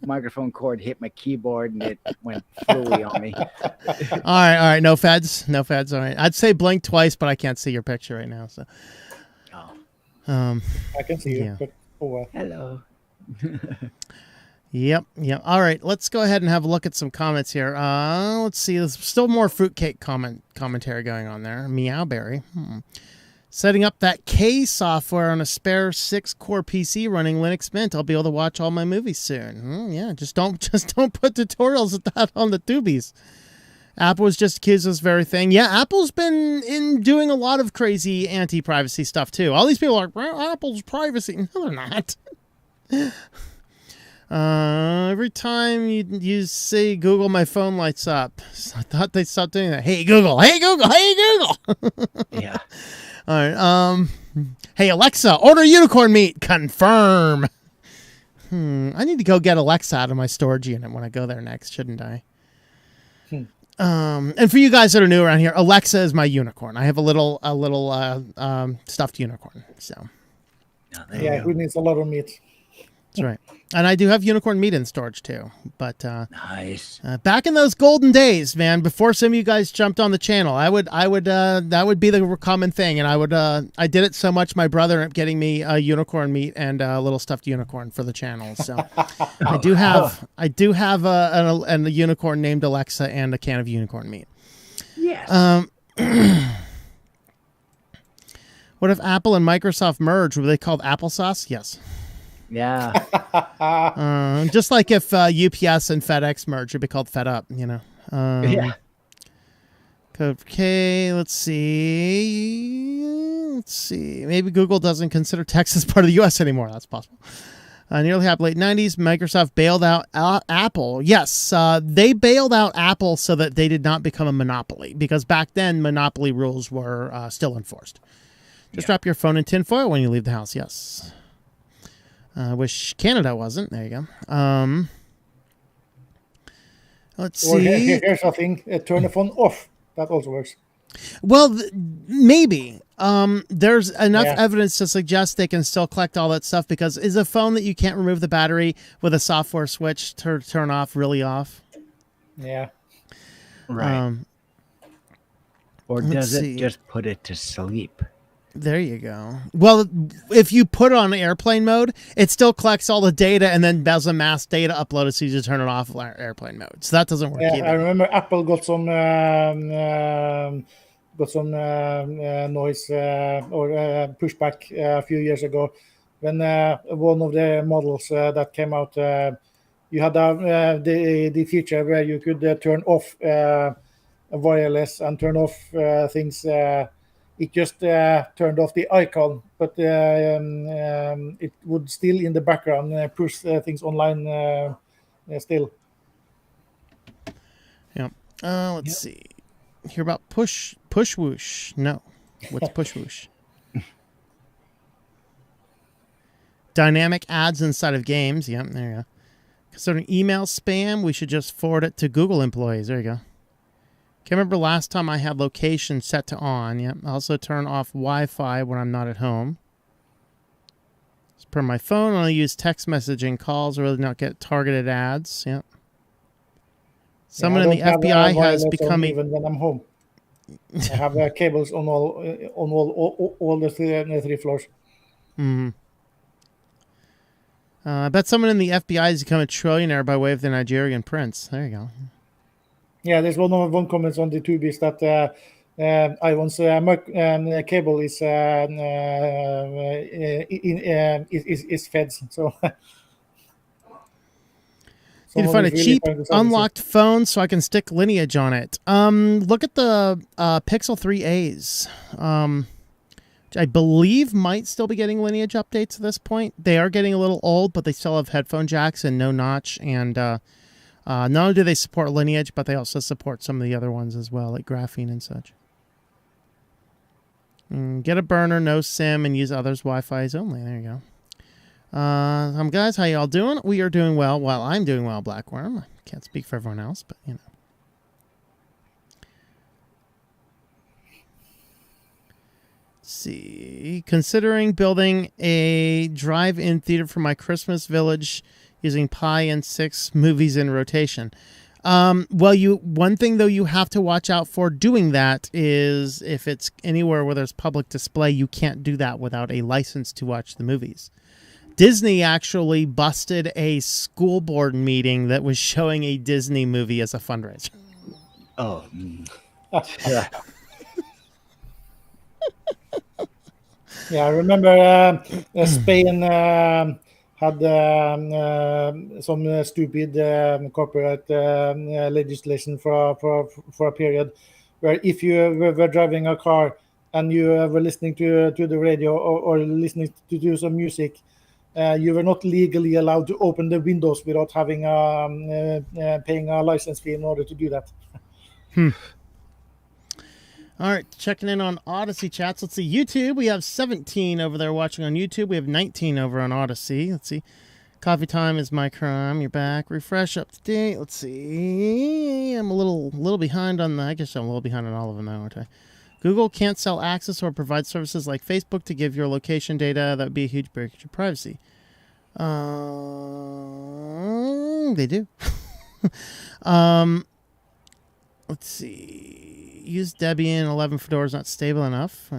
C: microphone cord hit my keyboard and it went fluey on me.
A: All right. No feds. All right. I'd say blink twice, but I can't see your picture right now. So,
B: I can see you, but
C: Hello.
A: Yep. All right, let's go ahead and have a look at some comments here. Let's see. There's still more fruitcake commentary going on there. Meowberry. Setting up that K software on a spare 6-core PC running Linux Mint. I'll be able to watch all my movies soon. Yeah, just don't put tutorials of that on the tubies. Apple was just accused of this very thing. Yeah, Apple's been doing a lot of crazy anti-privacy stuff too. All these people are like, well, Apple's privacy. No, they're not. Every time you say Google, my phone lights up. So I thought they stopped doing that. Hey Google.
C: Yeah.
A: All right. Hey Alexa, order unicorn meat. Confirm. I need to go get Alexa out of my storage unit when I go there next, shouldn't I? And for you guys that are new around here, Alexa is my unicorn. I have a little stuffed unicorn. So.
B: who needs a lot of meat?
A: That's right. And I do have unicorn meat in storage too. But
C: nice.
A: Back in those golden days, man, before some of you guys jumped on the channel, I would that would be the common thing, and I did it so much. My brother ended up getting me a unicorn meat and a little stuffed unicorn for the channel. So I do have a unicorn named Alexa and a can of unicorn meat.
C: Yes.
A: What if Apple and Microsoft merged? Were they called applesauce? Yes.
C: Yeah.
A: Just like if UPS and FedEx merge, it'd be called Fed Up, you know.
C: Yeah.
A: Code K, let's see. Maybe Google doesn't consider Texas part of the U.S. anymore. That's possible. Nearly half late 90s, Microsoft bailed out Apple. Yes, they bailed out Apple so that they did not become a monopoly, because back then monopoly rules were still enforced. Just drop your phone in tinfoil when you leave the house. Yes. Wish Canada wasn't. There you go. Let's see.
B: Here's a thing. Turn the phone off. That also works.
A: Well, maybe. There's enough evidence to suggest they can still collect all that stuff, because is a phone that you can't remove the battery with a software switch to turn off really off?
B: Yeah.
C: Right. Or does it just put it to sleep?
A: There you go. Well, if you put it on airplane mode, it still collects all the data and then does a mass data upload as soon as you turn it off airplane mode. So that doesn't work either.
B: I remember Apple got some noise or pushback a few years ago when one of the models that came out, you had the feature where you could turn off wireless and turn off things. It just turned off the icon, but it would still in the background push things online still.
A: Yeah. Let's see. Hear about push whoosh? No. What's push whoosh? Dynamic ads inside of games. Yep, there you go. Considering email spam, we should just forward it to Google employees. There you go. Can't remember last time I had location set to on. Yep. Also turn off Wi-Fi when I'm not at home. As per my phone, I only use text messaging calls or really not get targeted ads. Yep. Someone in the FBI has become
B: even when I'm home. I have cables on all the three floors.
A: Mm-hmm. I bet someone in the FBI has become a trillionaire by way of the Nigerian prince. There you go. Yeah,
B: there's one comment on the tubies that Ivan's cable is fed. So
A: need to find a cheap unlocked phone so I can stick Lineage on it. Look at the Pixel 3As. Which I believe might still be getting Lineage updates at this point. They are getting a little old, but they still have headphone jacks and no notch. And not only do they support Lineage, but they also support some of the other ones as well, like Graphene and such. Get a burner, no SIM, and use others' Wi-Fi's only. There you go. Guys, how y'all doing? We are doing well. Well, I'm doing well, Blackworm. I can't speak for everyone else, but you know. Let's see. Considering building a drive-in theater for my Christmas village using Pi and 6 movies in rotation. Well, one thing though you have to watch out for doing that is if it's anywhere where there's public display, you can't do that without a license to watch the movies. Disney actually busted a school board meeting that was showing a Disney movie as a fundraiser.
C: Oh. Yeah.
B: Yeah, I remember Spain had some stupid corporate legislation for a period where if you were driving a car and you were listening to the radio or listening to some music, you were not legally allowed to open the windows without having paying a license fee in order to do that.
A: All right, checking in on Odyssey chats. Let's see, YouTube. We have 17 over there watching on YouTube. We have 19 over on Odyssey. Let's see. Coffee time is my crime. You're back. Refresh up to date. Let's see. I'm a little behind on the. I guess I'm a little behind on all of them now, aren't I? Google can't sell access or provide services like Facebook to give your location data. That would be a huge breach of privacy. They do. Let's see. Use Debian 11 Fedora is not stable enough.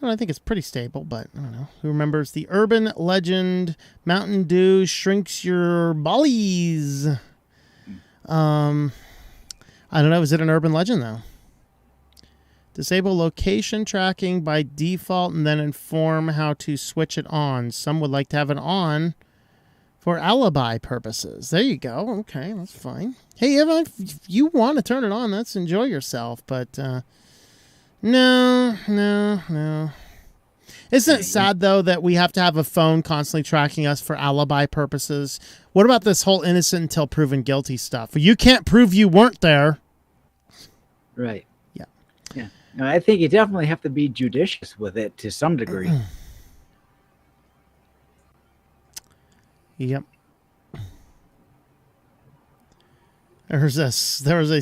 A: I think it's pretty stable, but I don't know. Who remembers the urban legend Mountain Dew shrinks your bollies? I don't know. Is it an urban legend, though? Disable location tracking by default and then inform how to switch it on. Some would like to have it on for alibi purposes. There you go. Okay, that's fine. Hey, if you want to turn it on, let's enjoy yourself. But no. Isn't it sad, though, that we have to have a phone constantly tracking us for alibi purposes? What about this whole innocent until proven guilty stuff? You can't prove you weren't there.
C: Right.
A: Yeah.
C: Yeah. No, I think you definitely have to be judicious with it to some degree.
A: Yep. There was a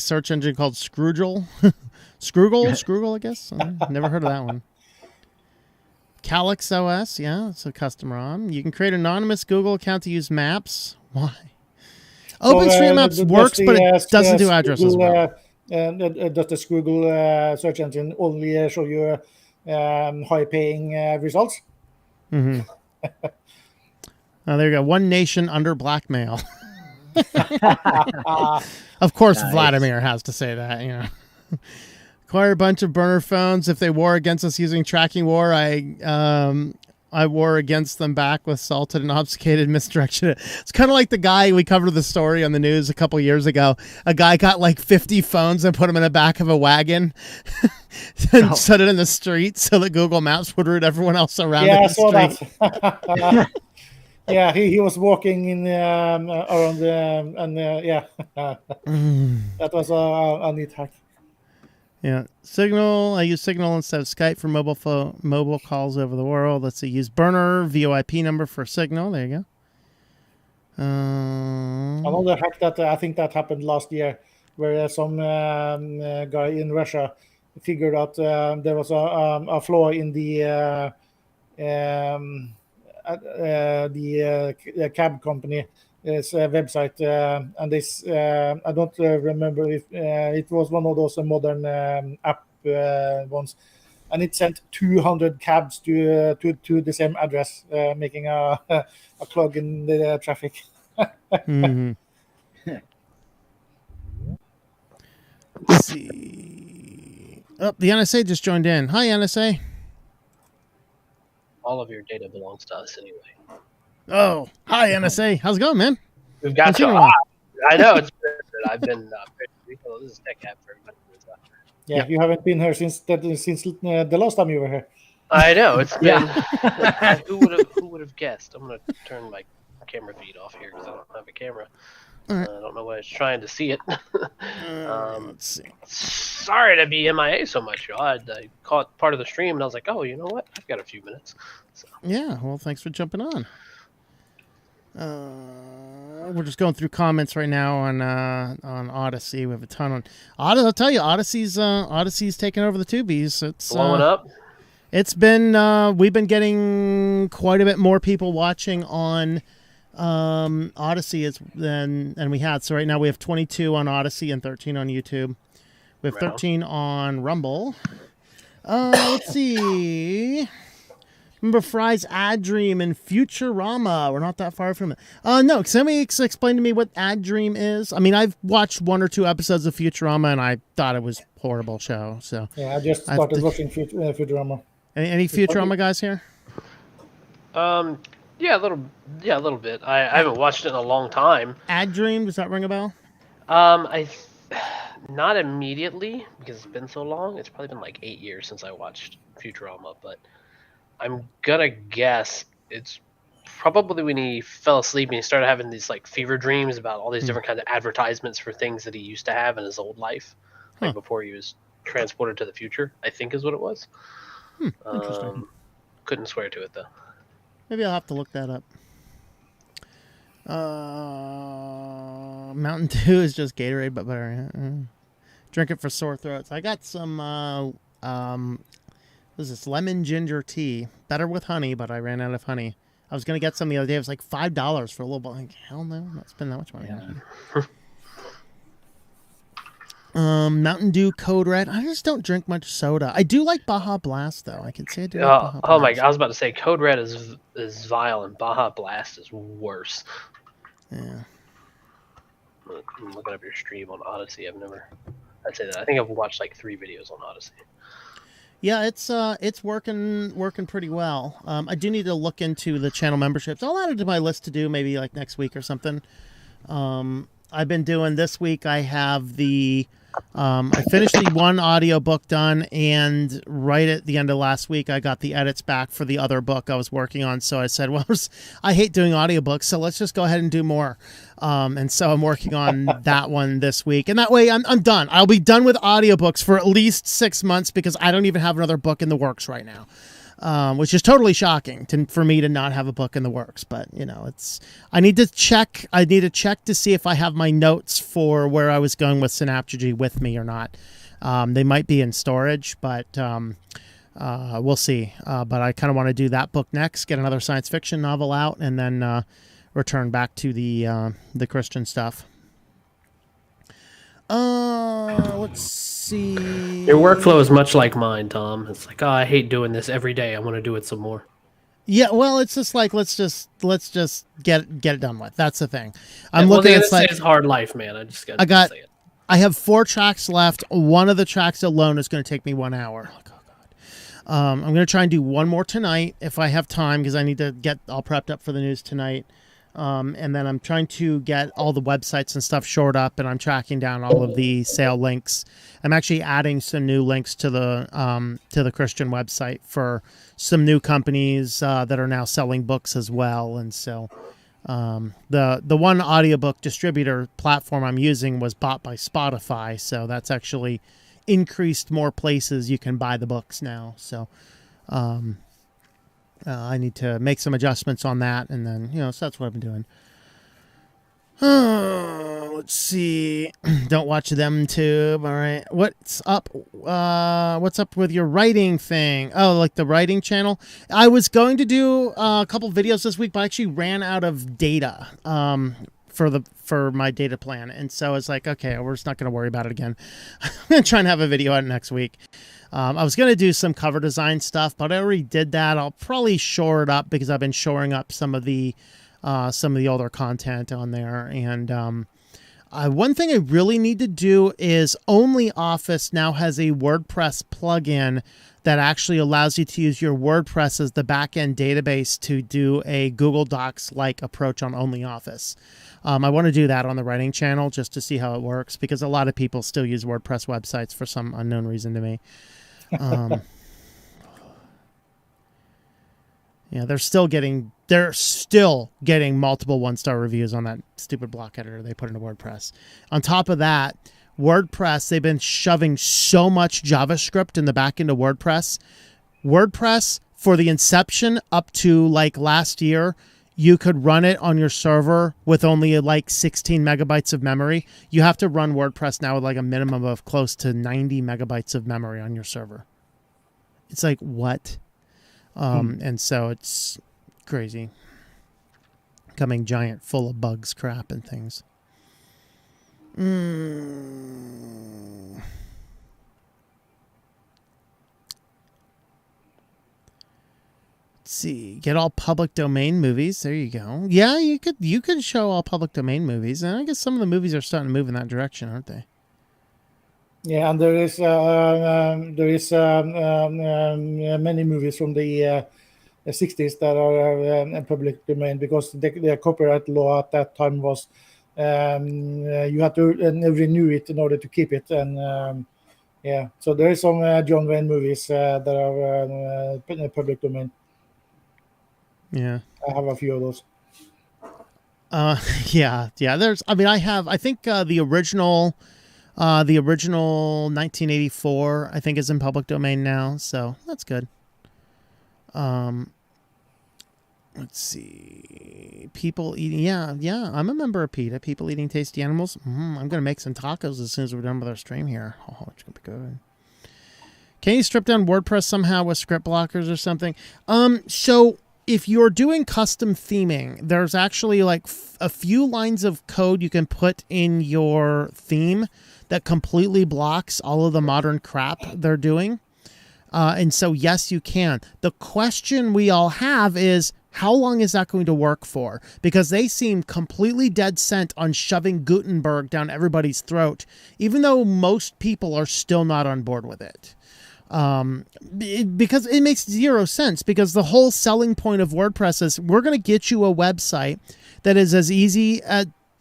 A: search engine called Scroogle. Scroogle, I guess. Never heard of that one. Calyx OS, yeah, it's a custom ROM. You can create an anonymous Google account to use maps. Why? OpenStreetMaps works, but it doesn't do addresses well.
B: Does the Scroogle search engine only show you high-paying results?
A: Mm-hmm. There you go. One nation under blackmail. Of course, nice. Vladimir has to say that, you know. Acquire a bunch of burner phones. If they war against us using tracking war, I war against them back with salted and obfuscated misdirection. It's kind of like the guy we covered the story on the news a couple years ago. A guy got like 50 phones and put them in the back of a wagon and set it in the street so that Google Maps would route everyone else around in the street.
B: That. Yeah, he was walking in around yeah. That was a neat hack.
A: Yeah, Signal. I use Signal instead of Skype for mobile calls over the world. Let's see. Use Burner VoIP number for Signal. There you go.
B: Another hack that I think that happened last year, where some guy in Russia figured out there was a flaw in the cab company's website, and this I don't remember if it was one of those modern app ones, and it sent 200 cabs to the same address, making a clog in the traffic.
A: Mm-hmm. Let's see. Oh, the NSA just joined in. Hi, NSA.
D: All of your data belongs to us anyway.
A: Oh, hi, NSA. How's it going, man?
D: We've got you. I know. It's I've been this is tech app for everybody.
B: Yeah, you haven't been here since the last time you were here.
D: I know. It's been. Who would have guessed? I'm going to turn my camera feed off here because I don't have a camera.
A: All right.
D: I don't know why I was trying to see it.
A: Let's see.
D: Sorry to be MIA so much, y'all. I caught part of the stream and I was like, oh, you know what? I've got a few minutes. So.
A: Yeah, well, thanks for jumping on. We're just going through comments right now on Odyssey. We have a ton on Odyssey. I'll tell you, Odyssey's taking over the Tubies. It's
D: blowing up.
A: It's been we've been getting quite a bit more people watching on Odyssey than we had. So right now we have 22 on Odyssey and 13 on YouTube. We have 13 on Rumble. Let's see. Remember Fry's Ad Dream and Futurama? We're not that far from it. No, somebody explain to me what Ad Dream is. I mean, I've watched 1 or 2 episodes of Futurama, and I thought it was a horrible show. So
B: yeah, I just started watching Futurama.
A: Any Futurama guys here?
D: Yeah, a little bit. I haven't watched it in a long time.
A: Ad Dream, does that ring a bell?
D: Not immediately because it's been so long. It's probably been like 8 years since I watched Futurama, but I'm gonna guess it's probably when he fell asleep and he started having these like fever dreams about all these different kinds of advertisements for things that he used to have in his old life, like before he was transported to the future. I think is what it was.
A: Interesting.
D: Couldn't swear to it though.
A: Maybe I'll have to look that up. Mountain Dew is just Gatorade, but better. Drink it for sore throats. I got some. What is this? Lemon ginger tea. Better with honey, but I ran out of honey. I was gonna get some the other day. It was like $5 for a little bottle. Like, hell no, I'm not spending that much money. Yeah. Mountain Dew Code Red. I just don't drink much soda. I do like Baja Blast though. I can say I do. Like Baja
D: Oh my!
A: Blast.
D: I was about to say Code Red is vile and Baja Blast is worse.
A: Yeah.
D: I'm looking up your stream on Odyssey. I'd say that. I think I've watched like 3 videos on Odyssey.
A: Yeah, it's working pretty well. I do need to look into the channel memberships. I'll add it to my list to do maybe like next week or something. I've been doing this week. I have I finished the 1 audiobook done, and right at the end of last week, I got the edits back for the other book I was working on. So I said, well, I hate doing audiobooks, so let's just go ahead and do more. And so I'm working on that one this week. And that way I'm done. I'll be done with audiobooks for at least 6 months because I don't even have another book in the works right now. Which is totally shocking for me to not have a book in the works. But, you know, I need to check to see if I have my notes for where I was going with Synaptology with me or not. They might be in storage, but we'll see. But I kind of want to do that book next, get another science fiction novel out, and then return back to the Christian stuff. Let's see.
D: Your workflow is much like mine, Tom. It's like, oh, I hate doing this every day. I want to do it some more.
A: Yeah, well, it's just like let's just get it done with. That's the thing.
D: I'm looking at it. It's hard life, man. I got. Say it.
A: I have 4 tracks left. One of the tracks alone is going to take me 1 hour. Oh God. I'm going to try and do one more tonight if I have time because I need to get all prepped up for the news tonight. And then I'm trying to get all the websites and stuff shored up, and I'm tracking down all of the sale links. I'm actually adding some new links to the Christian website for some new companies that are now selling books as well. And so the one audiobook distributor platform I'm using was bought by Spotify, so that's actually increased more places you can buy the books now. So I need to make some adjustments on that, and then, you know, so that's what I've been doing. Let's see. Don't watch them tube. All right. What's up? What's up with your writing thing? Oh, like the writing channel? I was going to do a couple videos this week, but I actually ran out of data for my data plan. And so it's like, okay, we're just not going to worry about it again. I'm going to try and have a video out next week. I was going to do some cover design stuff, but I already did that. I'll probably shore it up because I've been shoring up some of the older content on there. And one thing I really need to do is OnlyOffice now has a WordPress plugin that actually allows you to use your WordPress as the backend database to do a Google Docs-like approach on OnlyOffice. I want to do that on the writing channel just to see how it works because a lot of people still use WordPress websites for some unknown reason to me. Yeah, they're still getting they're still getting multiple 1-star reviews on that stupid block editor they put into WordPress. On top of that, WordPress, they've been shoving so much JavaScript in the back end of WordPress. WordPress, for the inception up to like last year, you could run it on your server with only like 16 megabytes of memory. You have to run WordPress now with like a minimum of close to 90 megabytes of memory on your server. It's like, what? And so it's crazy. Coming giant, full of bugs, crap, and things. Let's see. Get all public domain movies. There you go. Yeah, you could show all public domain movies, and I guess some of the movies are starting to move in that direction, aren't they?
B: Yeah, and there is many movies from the 60s that are public domain, because the copyright law at that time was you had to renew it in order to keep it, and yeah, so there is some John Wayne movies that are public domain.
A: Yeah,
B: I have a few of those.
A: yeah. There's, I think the original 1984, I think, is in public domain now, so that's good. Let's see. People eating, yeah. I'm a member of PETA. People eating tasty animals. I'm gonna make some tacos as soon as we're done with our stream here. Oh, it's gonna be good. Can you strip down WordPress somehow with script blockers or something? So if you're doing custom theming, there's actually like a few lines of code you can put in your theme that completely blocks all of the modern crap they're doing. And so, yes, you can. The question we all have is, how long is that going to work for? Because they seem completely dead set on shoving Gutenberg down everybody's throat, even though most people are still not on board with it. Because it makes zero sense, because the whole selling point of WordPress is we're going to get you a website that is as easy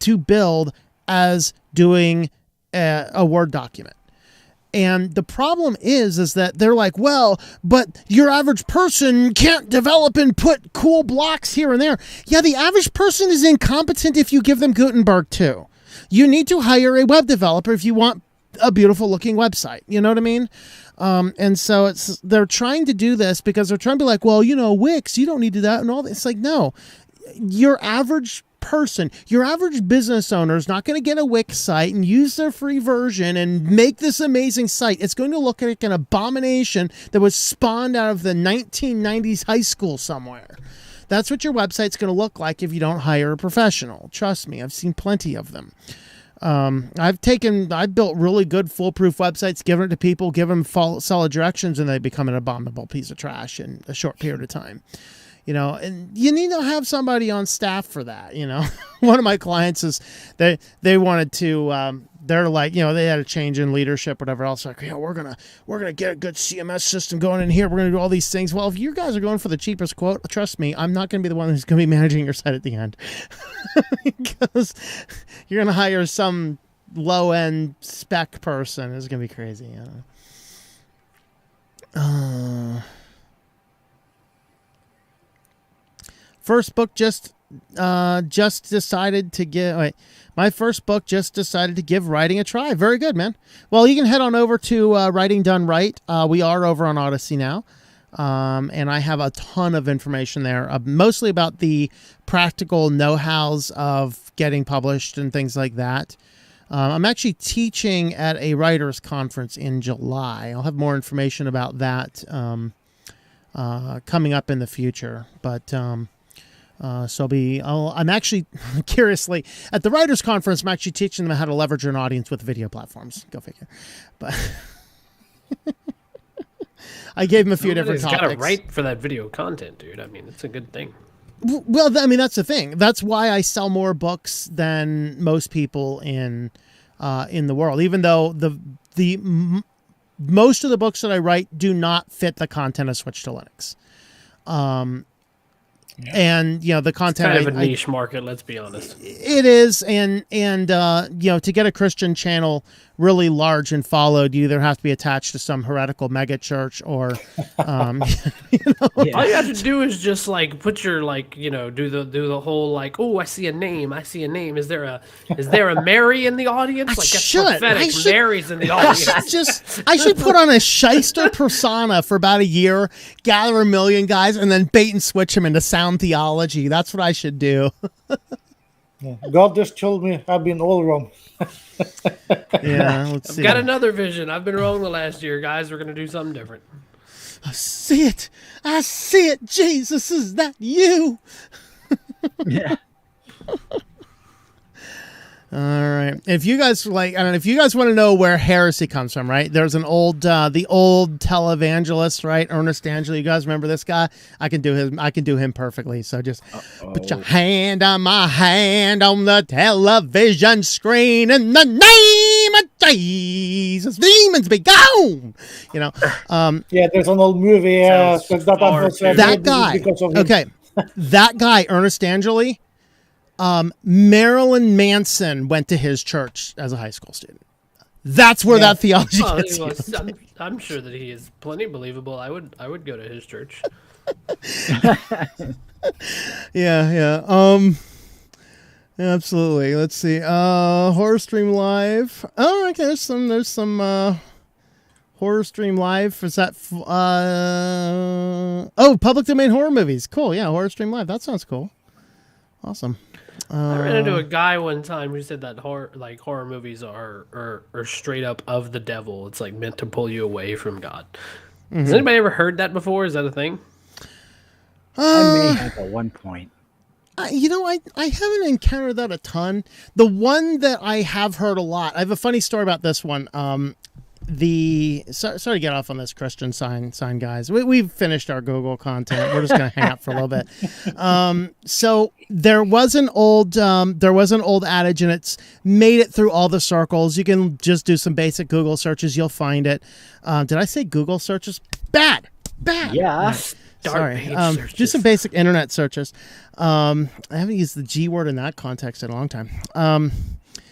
A: to build as doing a Word document. And the problem is that they're like, well, but your average person can't develop and put cool blocks here and there. Yeah, the average person is incompetent if you give them Gutenberg too. You need to hire a web developer if you want a beautiful looking website. You know what I mean? And so they're trying to do this because they're trying to be like, well, Wix, you don't need to do that and all that. It's like, no, your average person, your average business owner is not going to get a Wix site and use their free version and make this amazing site. It's going to look like an abomination that was spawned out of the 1990s high school somewhere. That's what your website's going to look like if you don't hire a professional. Trust me, I've seen plenty of them. I've built really good foolproof websites, given it to people, give them solid directions, and they become an abominable piece of trash in a short period of time. And you need to have somebody on staff for that. One of my clients is they wanted to, they're like, they had a change in leadership, whatever else. Like, we're going to get a good CMS system going in here. We're going to do all these things. Well, if you guys are going for the cheapest quote, trust me, I'm not going to be the one who's going to be managing your site at the end, because you're going to hire some low end spec person. It's going to be crazy. First book just decided to give. My first book just decided to give writing a try. Very good, man. Well, you can head on over to Writing Done Right. We are over on Odyssey now, and I have a ton of information there, mostly about the practical know-hows of getting published and things like that. I'm actually teaching at a writers' conference in July. I'll have more information about that coming up in the future, but. I'm actually, curiously, at the writers' conference, I'm actually teaching them how to leverage an audience with video platforms. Go figure. But I gave them a few different topics.
D: Got to write for that video content, dude. I mean, it's a good thing.
A: Well, that's the thing. That's why I sell more books than most people in the world. Even though most of the books that I write do not fit the content of Switch to Linux. And the content,
D: it's kind of a niche market, let's be honest.
A: It is, and to get a Christian channel really large and followed, you either have to be attached to some heretical megachurch or,
D: All you have to do is just like put your do the whole like, oh, I see a name. Is there a Mary in the audience? Like that's prophetic. Mary's in the audience.
A: I should put on a shyster persona for about a year, gather 1 million guys, and then bait and switch them into sound theology. That's what I should do.
B: Yeah. God just told me I've been all wrong.
A: Yeah, let's see.
D: I've got another vision. I've been wrong the last year, guys. We're gonna do something different.
A: I see it. I see it. Jesus, is that you?
C: Yeah.
A: All right. If you guys want to know where heresy comes from, right? There's an old, the old televangelist, right? Ernest Angelo. You guys remember this guy? I can do him perfectly. So just put your hand on my hand on the television screen in the name of Jesus. Demons be gone. You know.
B: Yeah, there's an old movie
A: that guy. Okay, that guy, Ernest Angelo. Marilyn Manson went to his church as a high school student. That's where that theology gets you.
D: I'm sure that he is plenty believable. I would go to his church.
A: Yeah. Absolutely. Let's see. Horror Stream Live. Oh, okay. There's some Horror Stream Live. Is that public domain horror movies? Cool. Yeah, Horror Stream Live. That sounds cool. Awesome.
D: I ran into a guy one time who said that horror movies are straight up of the devil. It's like meant to pull you away from God. Has anybody ever heard that before? Is that a thing?
C: I may have at one point.
A: I haven't encountered that a ton. The one that I have heard a lot, I have a funny story about this one. Sorry to get off on this Christian sign guys. We've finished our Google content. We're just gonna hang out for a little bit. So there was an old adage, and it's made it through all the circles. You can just do some basic Google searches, you'll find it. Did I say Google searches? Bad.
C: Yeah.
A: Sorry. Do some basic internet searches. I haven't used the G word in that context in a long time.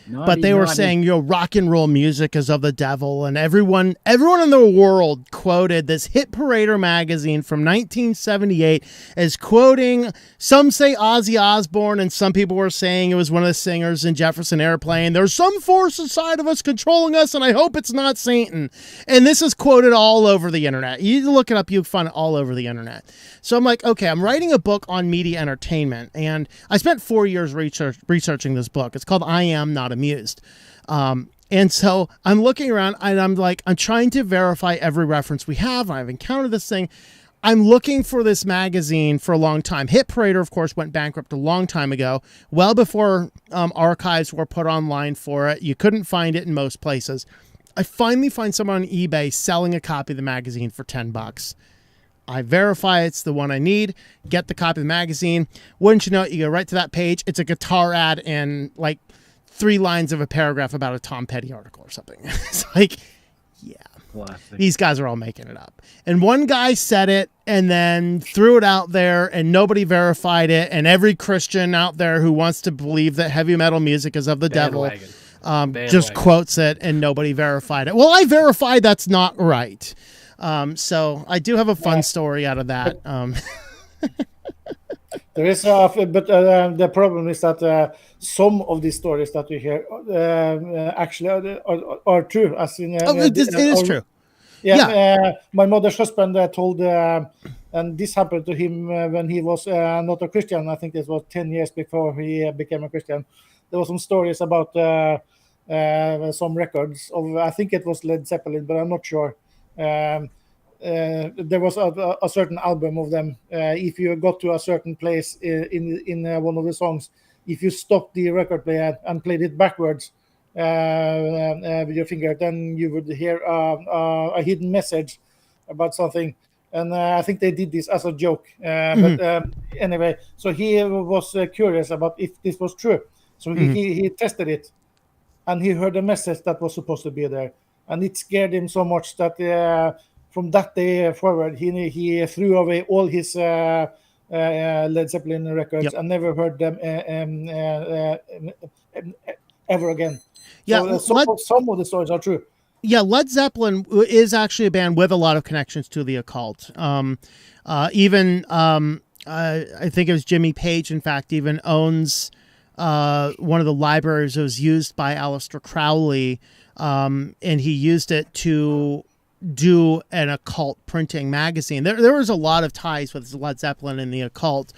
A: But they were saying, rock and roll music is of the devil, and everyone in the world quoted this Hit Parader magazine from 1978 as quoting, some say Ozzy Osbourne, and some people were saying it was one of the singers in Jefferson Airplane. There's some force inside of us controlling us, and I hope it's not Satan. And this is quoted all over the internet. You look it up, you'll find it all over the internet. So I'm like, okay, I'm writing a book on media entertainment, and I spent 4 years researching this book. It's called I Am Not Amused. And so I'm looking around and I'm trying to verify every reference we have. I've encountered this thing. I'm looking for this magazine for a long time. Hit Parader, of course, went bankrupt a long time ago, well before archives were put online for it. You couldn't find it in most places. I finally find someone on eBay selling a copy of the magazine for $10. I verify it's the one I need, get the copy of the magazine. Wouldn't you know it, you go right to that page. It's a guitar ad and like 3 lines of a paragraph about a Tom Petty article or something. It's like, yeah,
C: Classic.
A: These guys are all making it up. And one guy said it and then threw it out there and nobody verified it. And every Christian out there who wants to believe that heavy metal music is of the devil just quotes it and nobody verified it. Well, I verified that's not right. So I do have a fun story out of that.
B: There is, but the problem is that some of these stories that we hear actually are true. As in,
A: it is true.
B: Yeah. My mother's husband told, and this happened to him when he was not a Christian. I think it was 10 years before he became a Christian. There were some stories about some records of, I think it was Led Zeppelin, but I'm not sure. There was a certain album of them. If you got to a certain place in one of the songs, if you stopped the record player and played it backwards with your finger, then you would hear a hidden message about something. And I think they did this as a joke. But anyway, so he was curious about if this was true. So he tested it, and he heard a message that was supposed to be there. And it scared him so much that from that day forward, he threw away all his Led Zeppelin records and never heard them ever again.
A: Yeah,
B: some of the stories are true.
A: Yeah, Led Zeppelin is actually a band with a lot of connections to the occult. I think it was Jimmy Page, in fact, even owns one of the libraries that was used by Aleister Crowley, and he used it to do an occult printing magazine. There was a lot of ties with Led Zeppelin and the occult.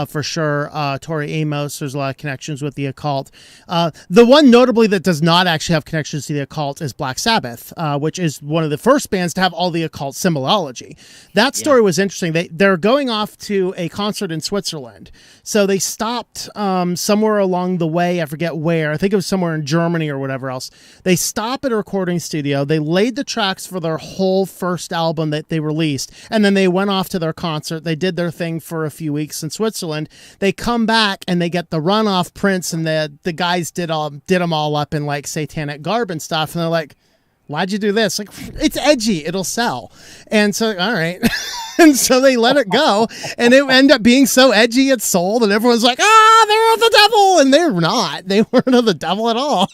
A: For sure. Tori Amos, there's a lot of connections with the occult. The one notably that does not actually have connections to the occult is Black Sabbath, which is one of the first bands to have all the occult symbolology. That story was interesting. They're going off to a concert in Switzerland. So they stopped somewhere along the way. I forget where. I think it was somewhere in Germany or whatever else. They stopped at a recording studio. They laid the tracks for their whole first album that they released. And then they went off to their concert. They did their thing for a few weeks in Switzerland. They come back and they get the runoff prints, and the guys did them all up in like satanic garb and stuff, and they're like, why'd you do this? Like, it's edgy, it'll sell. And so, all right. And so they let it go, and it ended up being so edgy it sold, and everyone's like, they're of the devil, and they're not. They weren't of the devil at all.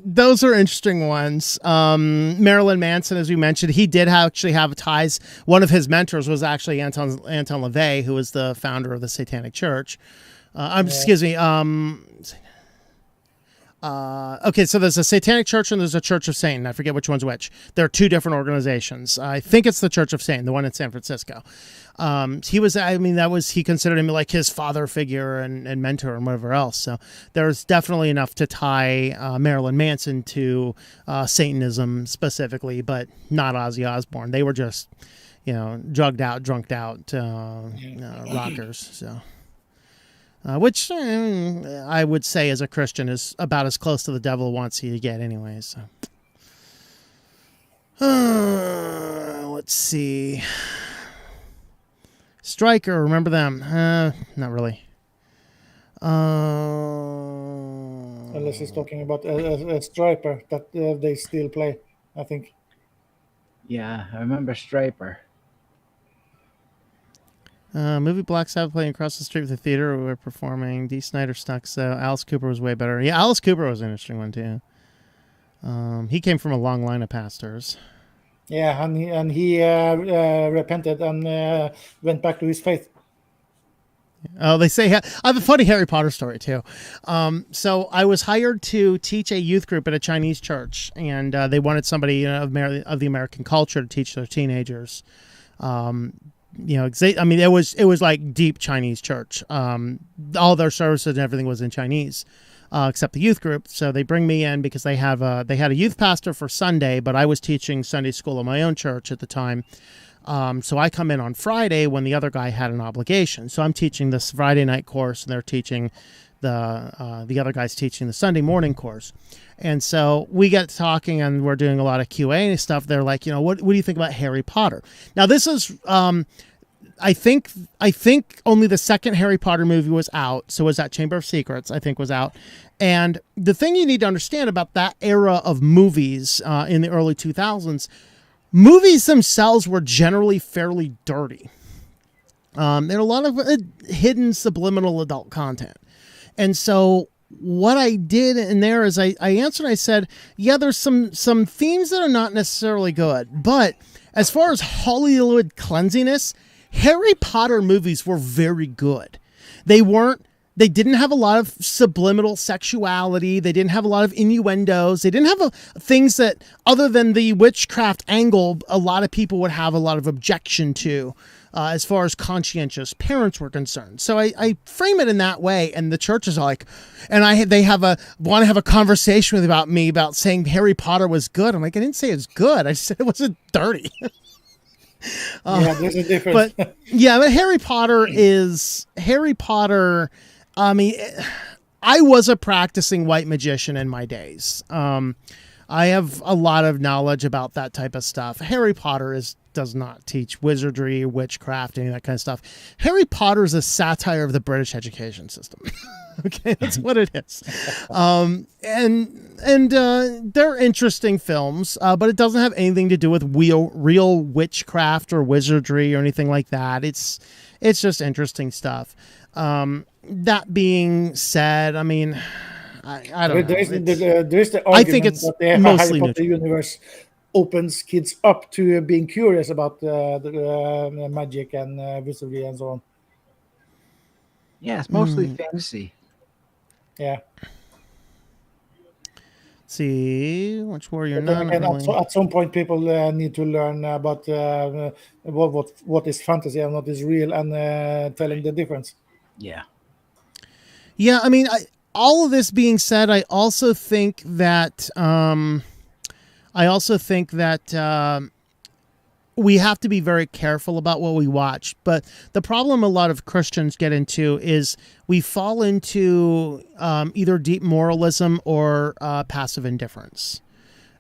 A: Those are interesting ones. Marilyn Manson, as we mentioned, he did actually have ties. One of his mentors was actually Anton LaVey, who was the founder of the Satanic Church. Excuse me. Okay, so there's a Satanic Church and there's a Church of Satan. I forget which one's which. There are two different organizations. I think it's the Church of Satan, the one in San Francisco. He considered him like his father figure and mentor and whatever else. So there's definitely enough to tie Marilyn Manson to Satanism specifically, but not Ozzy Osbourne. They were just, drugged out, drunked out rockers. So. Which I would say as a Christian is about as close to the devil wants you to get anyway. So. Let's see. Stryker, remember them? Not really.
B: Unless he's talking about a Striper that they still play, I think.
C: Yeah, I remember Striper.
A: Movie Black Sabbath playing across the street with the theater. We were performing. Dee Snider snuck, so Alice Cooper was way better. Yeah, Alice Cooper was an interesting one too. He came from a long line of pastors.
B: Yeah, and he repented and went back to his faith.
A: Oh, they say I have a funny Harry Potter story too. So I was hired to teach a youth group at a Chinese church, and they wanted somebody of the American culture to teach their teenagers. It was like deep Chinese church. All their services and everything was in Chinese, except the youth group. So they bring me in because they had a youth pastor for Sunday, but I was teaching Sunday school at my own church at the time. So I come in on Friday when the other guy had an obligation. So I'm teaching this Friday night course, and they're teaching the other guy's teaching the Sunday morning course. And so we get talking, and we're doing a lot of QA and stuff. They're like, what do you think about Harry Potter? Now this is, I think only the second Harry Potter movie was out. So was that Chamber of Secrets, I think, was out. And the thing you need to understand about that era of movies in the early 2000s, movies themselves were generally fairly dirty. There are a lot of hidden subliminal adult content. And so what I did in there is I answered, I said, yeah, there's some themes that are not necessarily good. But as far as Hollywood cleansiness, Harry Potter movies were very good. They didn't have a lot of subliminal sexuality. They didn't have a lot of innuendos. They didn't have things that, other than the witchcraft angle, a lot of people would have a lot of objection to as far as conscientious parents were concerned. So I frame it in that way, and the church is like, and they want to have a conversation with me about saying Harry Potter was good. I'm like, I didn't say it was good. I said it wasn't dirty.
B: Yeah, there's a difference.
A: But Harry Potter. I mean, I was a practicing white magician in my days. I have a lot of knowledge about that type of stuff. Harry Potter does not teach wizardry, witchcraft, any of that kind of stuff. Harry Potter is a satire of the British education system. Okay, that's what it is. And they're interesting films, but it doesn't have anything to do with real witchcraft or wizardry or anything like that. It's just interesting stuff. That being said, I mean, I don't know.
B: There is the argument
A: I think it's
B: that the
A: mostly
B: Harry Potter universe opens kids up to being curious about the magic and wizardry and so on.
C: Yeah, it's mostly fantasy.
B: Yeah.
A: See, which warrior?
B: But then again, at some point, people need to learn about what is fantasy and what is real, and telling the difference.
C: Yeah.
A: Yeah, I mean, all of this being said, I also think that we have to be very careful about what we watch. But the problem a lot of Christians get into is we fall into either deep moralism or passive indifference.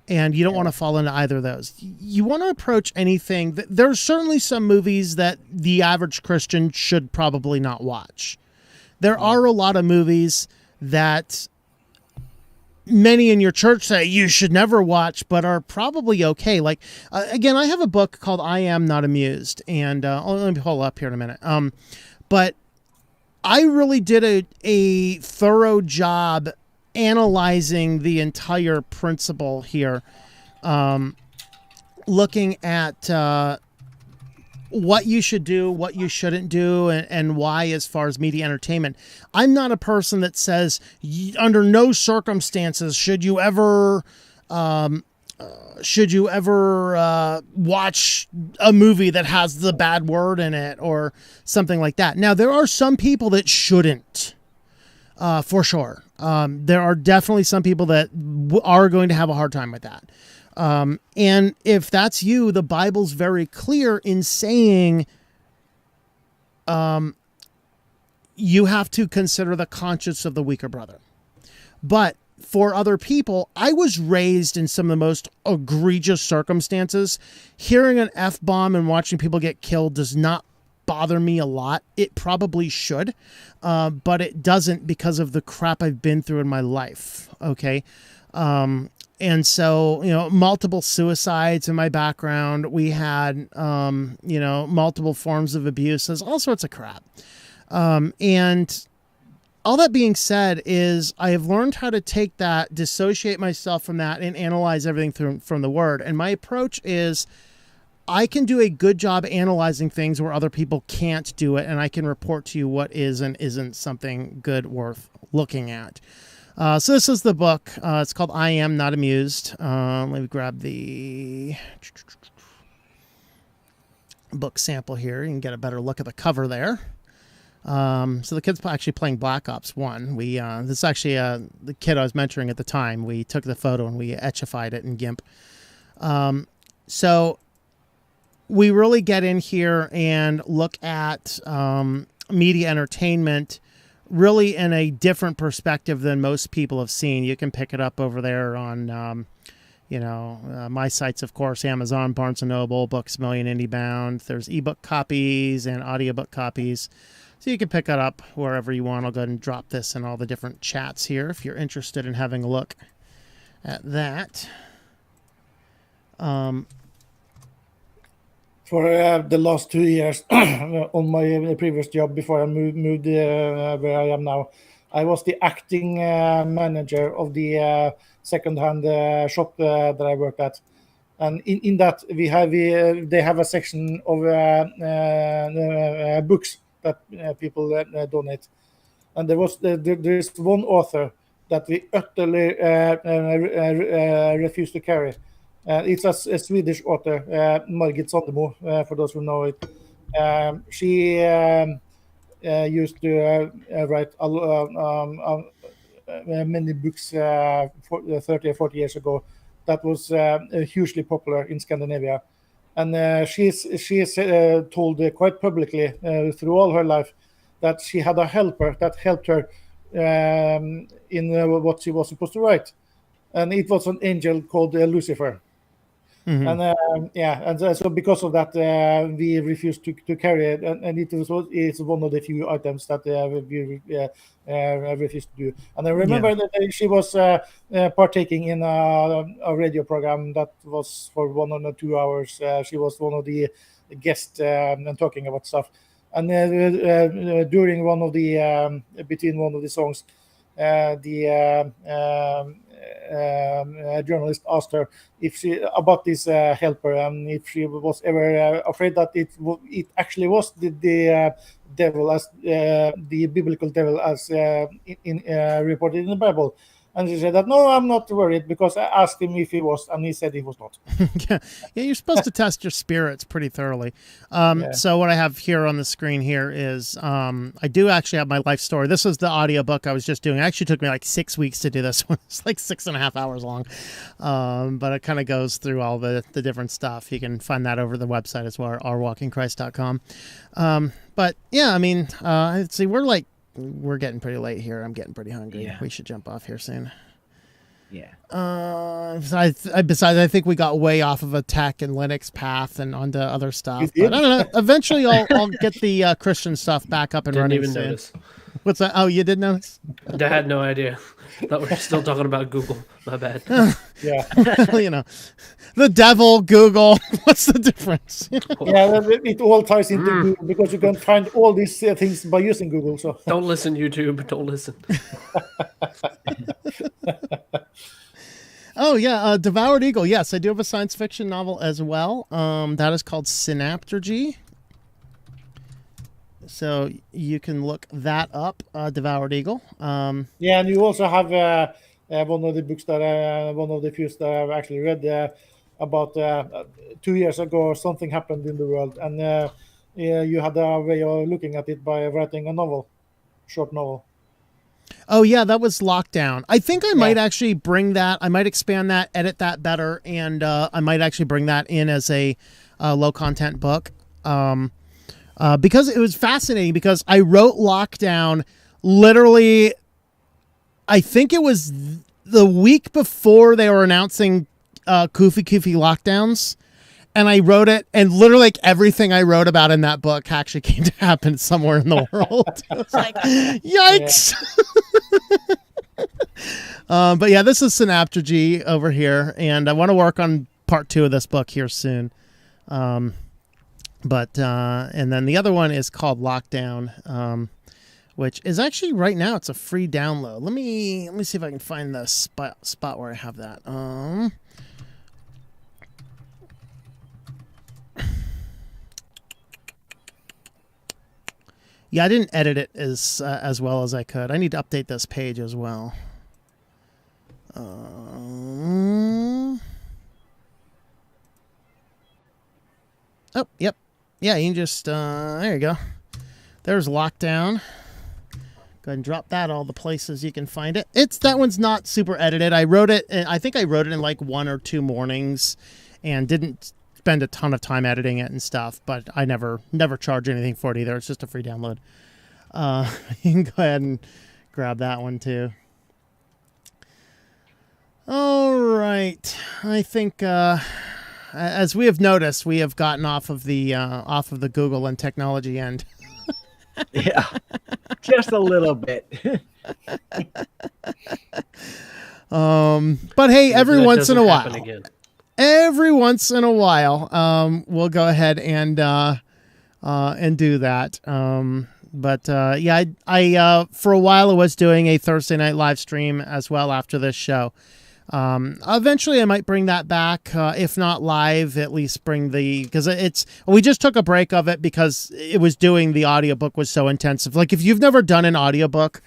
A: And you don't want to fall into either of those. You want to approach anything. There's certainly some movies that the average Christian should probably not watch. There are a lot of movies that many in your church say you should never watch, but are probably okay. Like, again, I have a book called I Am Not Amused, and let me pull up here in a minute. But I really did a thorough job analyzing the entire principle here, looking at what you should do, what you shouldn't do, and why as far as media entertainment. I'm not a person that says under no circumstances should you ever watch a movie that has the bad word in it or something like that. Now, there are some people that shouldn't, for sure. There are definitely some people that are going to have a hard time with that. And if that's you, the Bible's very clear in saying, you have to consider the conscience of the weaker brother. But for other people, I was raised in some of the most egregious circumstances. Hearing an F-bomb and watching people get killed does not bother me a lot. It probably should, but it doesn't because of the crap I've been through in my life. Okay. And so, multiple suicides in my background. We had, multiple forms of abuse. There's all sorts of crap. And all that being said is I have learned how to take that, dissociate myself from that, and analyze everything from the Word. And my approach is I can do a good job analyzing things where other people can't do it, and I can report to you what is and isn't something good worth looking at. So this is the book. It's called I Am Not Amused. Let me grab the book sample here. You can get a better look at the cover there. So the kid's actually playing Black Ops 1. This is actually the kid I was mentoring at the time. We took the photo and we etchified it in GIMP. So we really get in here and look at media entertainment really in a different perspective than most people have seen. You can pick it up over there on, my sites, of course, Amazon, Barnes & Noble, Books A Million, IndieBound. There's ebook copies and audiobook copies. So you can pick it up wherever you want. I'll go ahead and drop this in all the different chats here if you're interested in having a look at that.
B: For the last 2 years on my previous job before I moved where I am now, I was the acting manager of the second-hand shop that I worked at. And in that, they have a section of books that people donate. And there is one author that we utterly refuse to carry. It's a Swedish author, Margit Sandemo, for those who know it. She used to write many books 30 or 40 years ago that was hugely popular in Scandinavia. And she is told quite publicly through all her life that she had a helper that helped her in what she was supposed to write. and it was an angel called Lucifer.
A: Mhm.
B: And so because of that, we refused to carry it, and it's one of the few items that we refused to do. And I remember that she was partaking in a radio program that was for 1 or 2 hours. She was one of the guests and talking about stuff. And during one of the between one of the songs, the journalist asked her if she about this helper, and if she was ever afraid that it actually was the devil, as the biblical devil, as reported in the Bible. And she said that, no, I'm not worried, because I asked him if he was, and he said he was not.
A: Yeah, you're supposed to test your spirits pretty thoroughly.
B: Yeah.
A: So what I have here on the screen here is I do actually have my life story. This is the audiobook I was just doing. It actually took me like 6 weeks to do this one. It's like 6.5 hours long. But it kind of goes through all the different stuff. You can find that over the website as well, ourwalkinchrist.com. But yeah, I mean, see, we're getting pretty late here. I'm getting pretty hungry.
C: Yeah.
A: We should jump off here soon.
C: Yeah.
A: Besides, I think we got way off of a tech and Linux path and onto other stuff.
B: You
A: But I don't know. Eventually, I'll get the Christian stuff back up and
E: Didn't
A: running
E: even
A: soon.
E: notice.
A: What's that? Oh, you did notice?
E: I had no idea. Thought we were still talking about Google. My bad.
B: Yeah.
A: You know, the devil, Google. What's the difference?
B: Yeah, it all ties into Google, because you can find all these things by using Google. So
E: Don't listen, YouTube. Don't listen.
A: Oh yeah, Devoured Eagle. Yes, I do have a science fiction novel as well. That is called Synaptergy. So you can look that up, Devoured Eagle.
B: yeah, and you also have one of the books that one of the few that I've actually read about 2 years ago. Something happened in the world, and you had a way of looking at it by writing a novel, short novel.
A: Oh yeah, that was Lockdown. I think I might actually bring that. I might expand that, edit that better, and I might actually bring that in as a low content book. Because it was fascinating, because I wrote Lockdown literally, I think it was the week before they were announcing Kofi lockdowns. And I wrote it, and literally like everything I wrote about in that book actually came to happen somewhere in the world. It was like, yikes. But yeah, this is Synaptergy over here, and I want to work on part 2 of this book here soon. And then the other one is called Lockdown, which is actually right now, it's a free download. Let me see if I can find the spot where I have that. Yeah, I didn't edit it as well as I could. I need to update this page as well. Oh, yep. Yeah, you can just, there you go. There's Lockdown. Go ahead and drop that all the places you can find it. That one's not super edited. I think I wrote it in like 1 or 2 mornings and didn't spend a ton of time editing it and stuff, but I never charge anything for it either. It's just a free download. You can go ahead and grab that one too. All right. I think, as we have noticed, we have gotten off of the Google and technology end.
C: Yeah, just a little bit.
A: But hey, every
E: That
A: once in
E: doesn't
A: a
E: happen
A: while,
E: again.
A: every once in a while, we'll go ahead and do that. Yeah, I for a while I was doing a Thursday night live stream as well after this show. Eventually I might bring that back, if not live, at least bring because we just took a break of it because the audiobook was so intensive. Like, if you've never done an audiobook,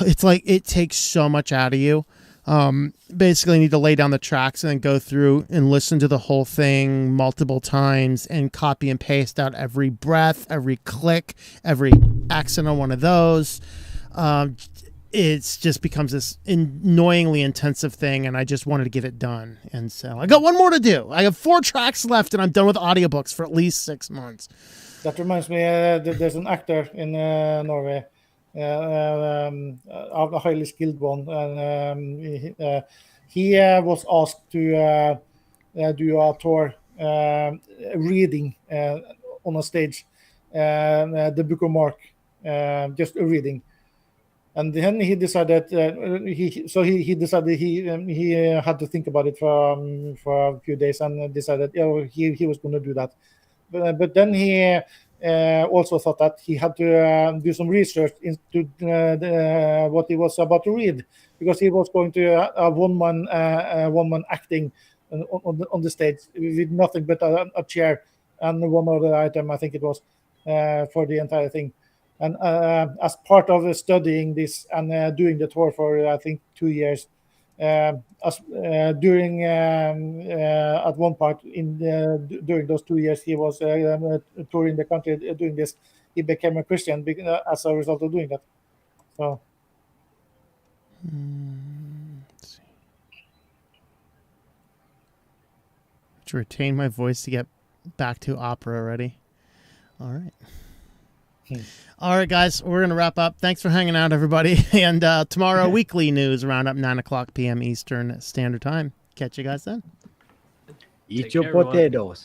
A: it's like, it takes so much out of you. Basically you need to lay down the tracks and then go through and listen to the whole thing multiple times and copy and paste out every breath, every click, every accent on one of those. It just becomes this annoyingly intensive thing, and I just wanted to get it done. And so I got one more to do. I have 4 tracks left, and I'm done with audiobooks for at least 6 months.
B: That reminds me, there's an actor in Norway, a highly skilled one, and he was asked to do a tour reading on a stage, the Book of Mark, just a reading. And then he decided he decided he had to think about it for a few days and decided he was going to do that. But then he also thought that he had to do some research into what he was about to read, because he was going to a one-man acting on the stage with nothing but a chair and one other item, I think it was, for the entire thing. And as part of studying this and doing the tour for, I think, 2 years, during at one part during those 2 years he was touring the country doing this, he became a Christian as a result of doing that. So
A: let's see. To retain my voice to get back to opera already. All right. All right, guys, we're going to wrap up. Thanks for hanging out, everybody. And tomorrow, weekly news around up 9 o'clock p.m. Eastern Standard Time. Catch you guys then.
C: Eat
E: Take
C: your
E: care, everyone.
C: potatoes.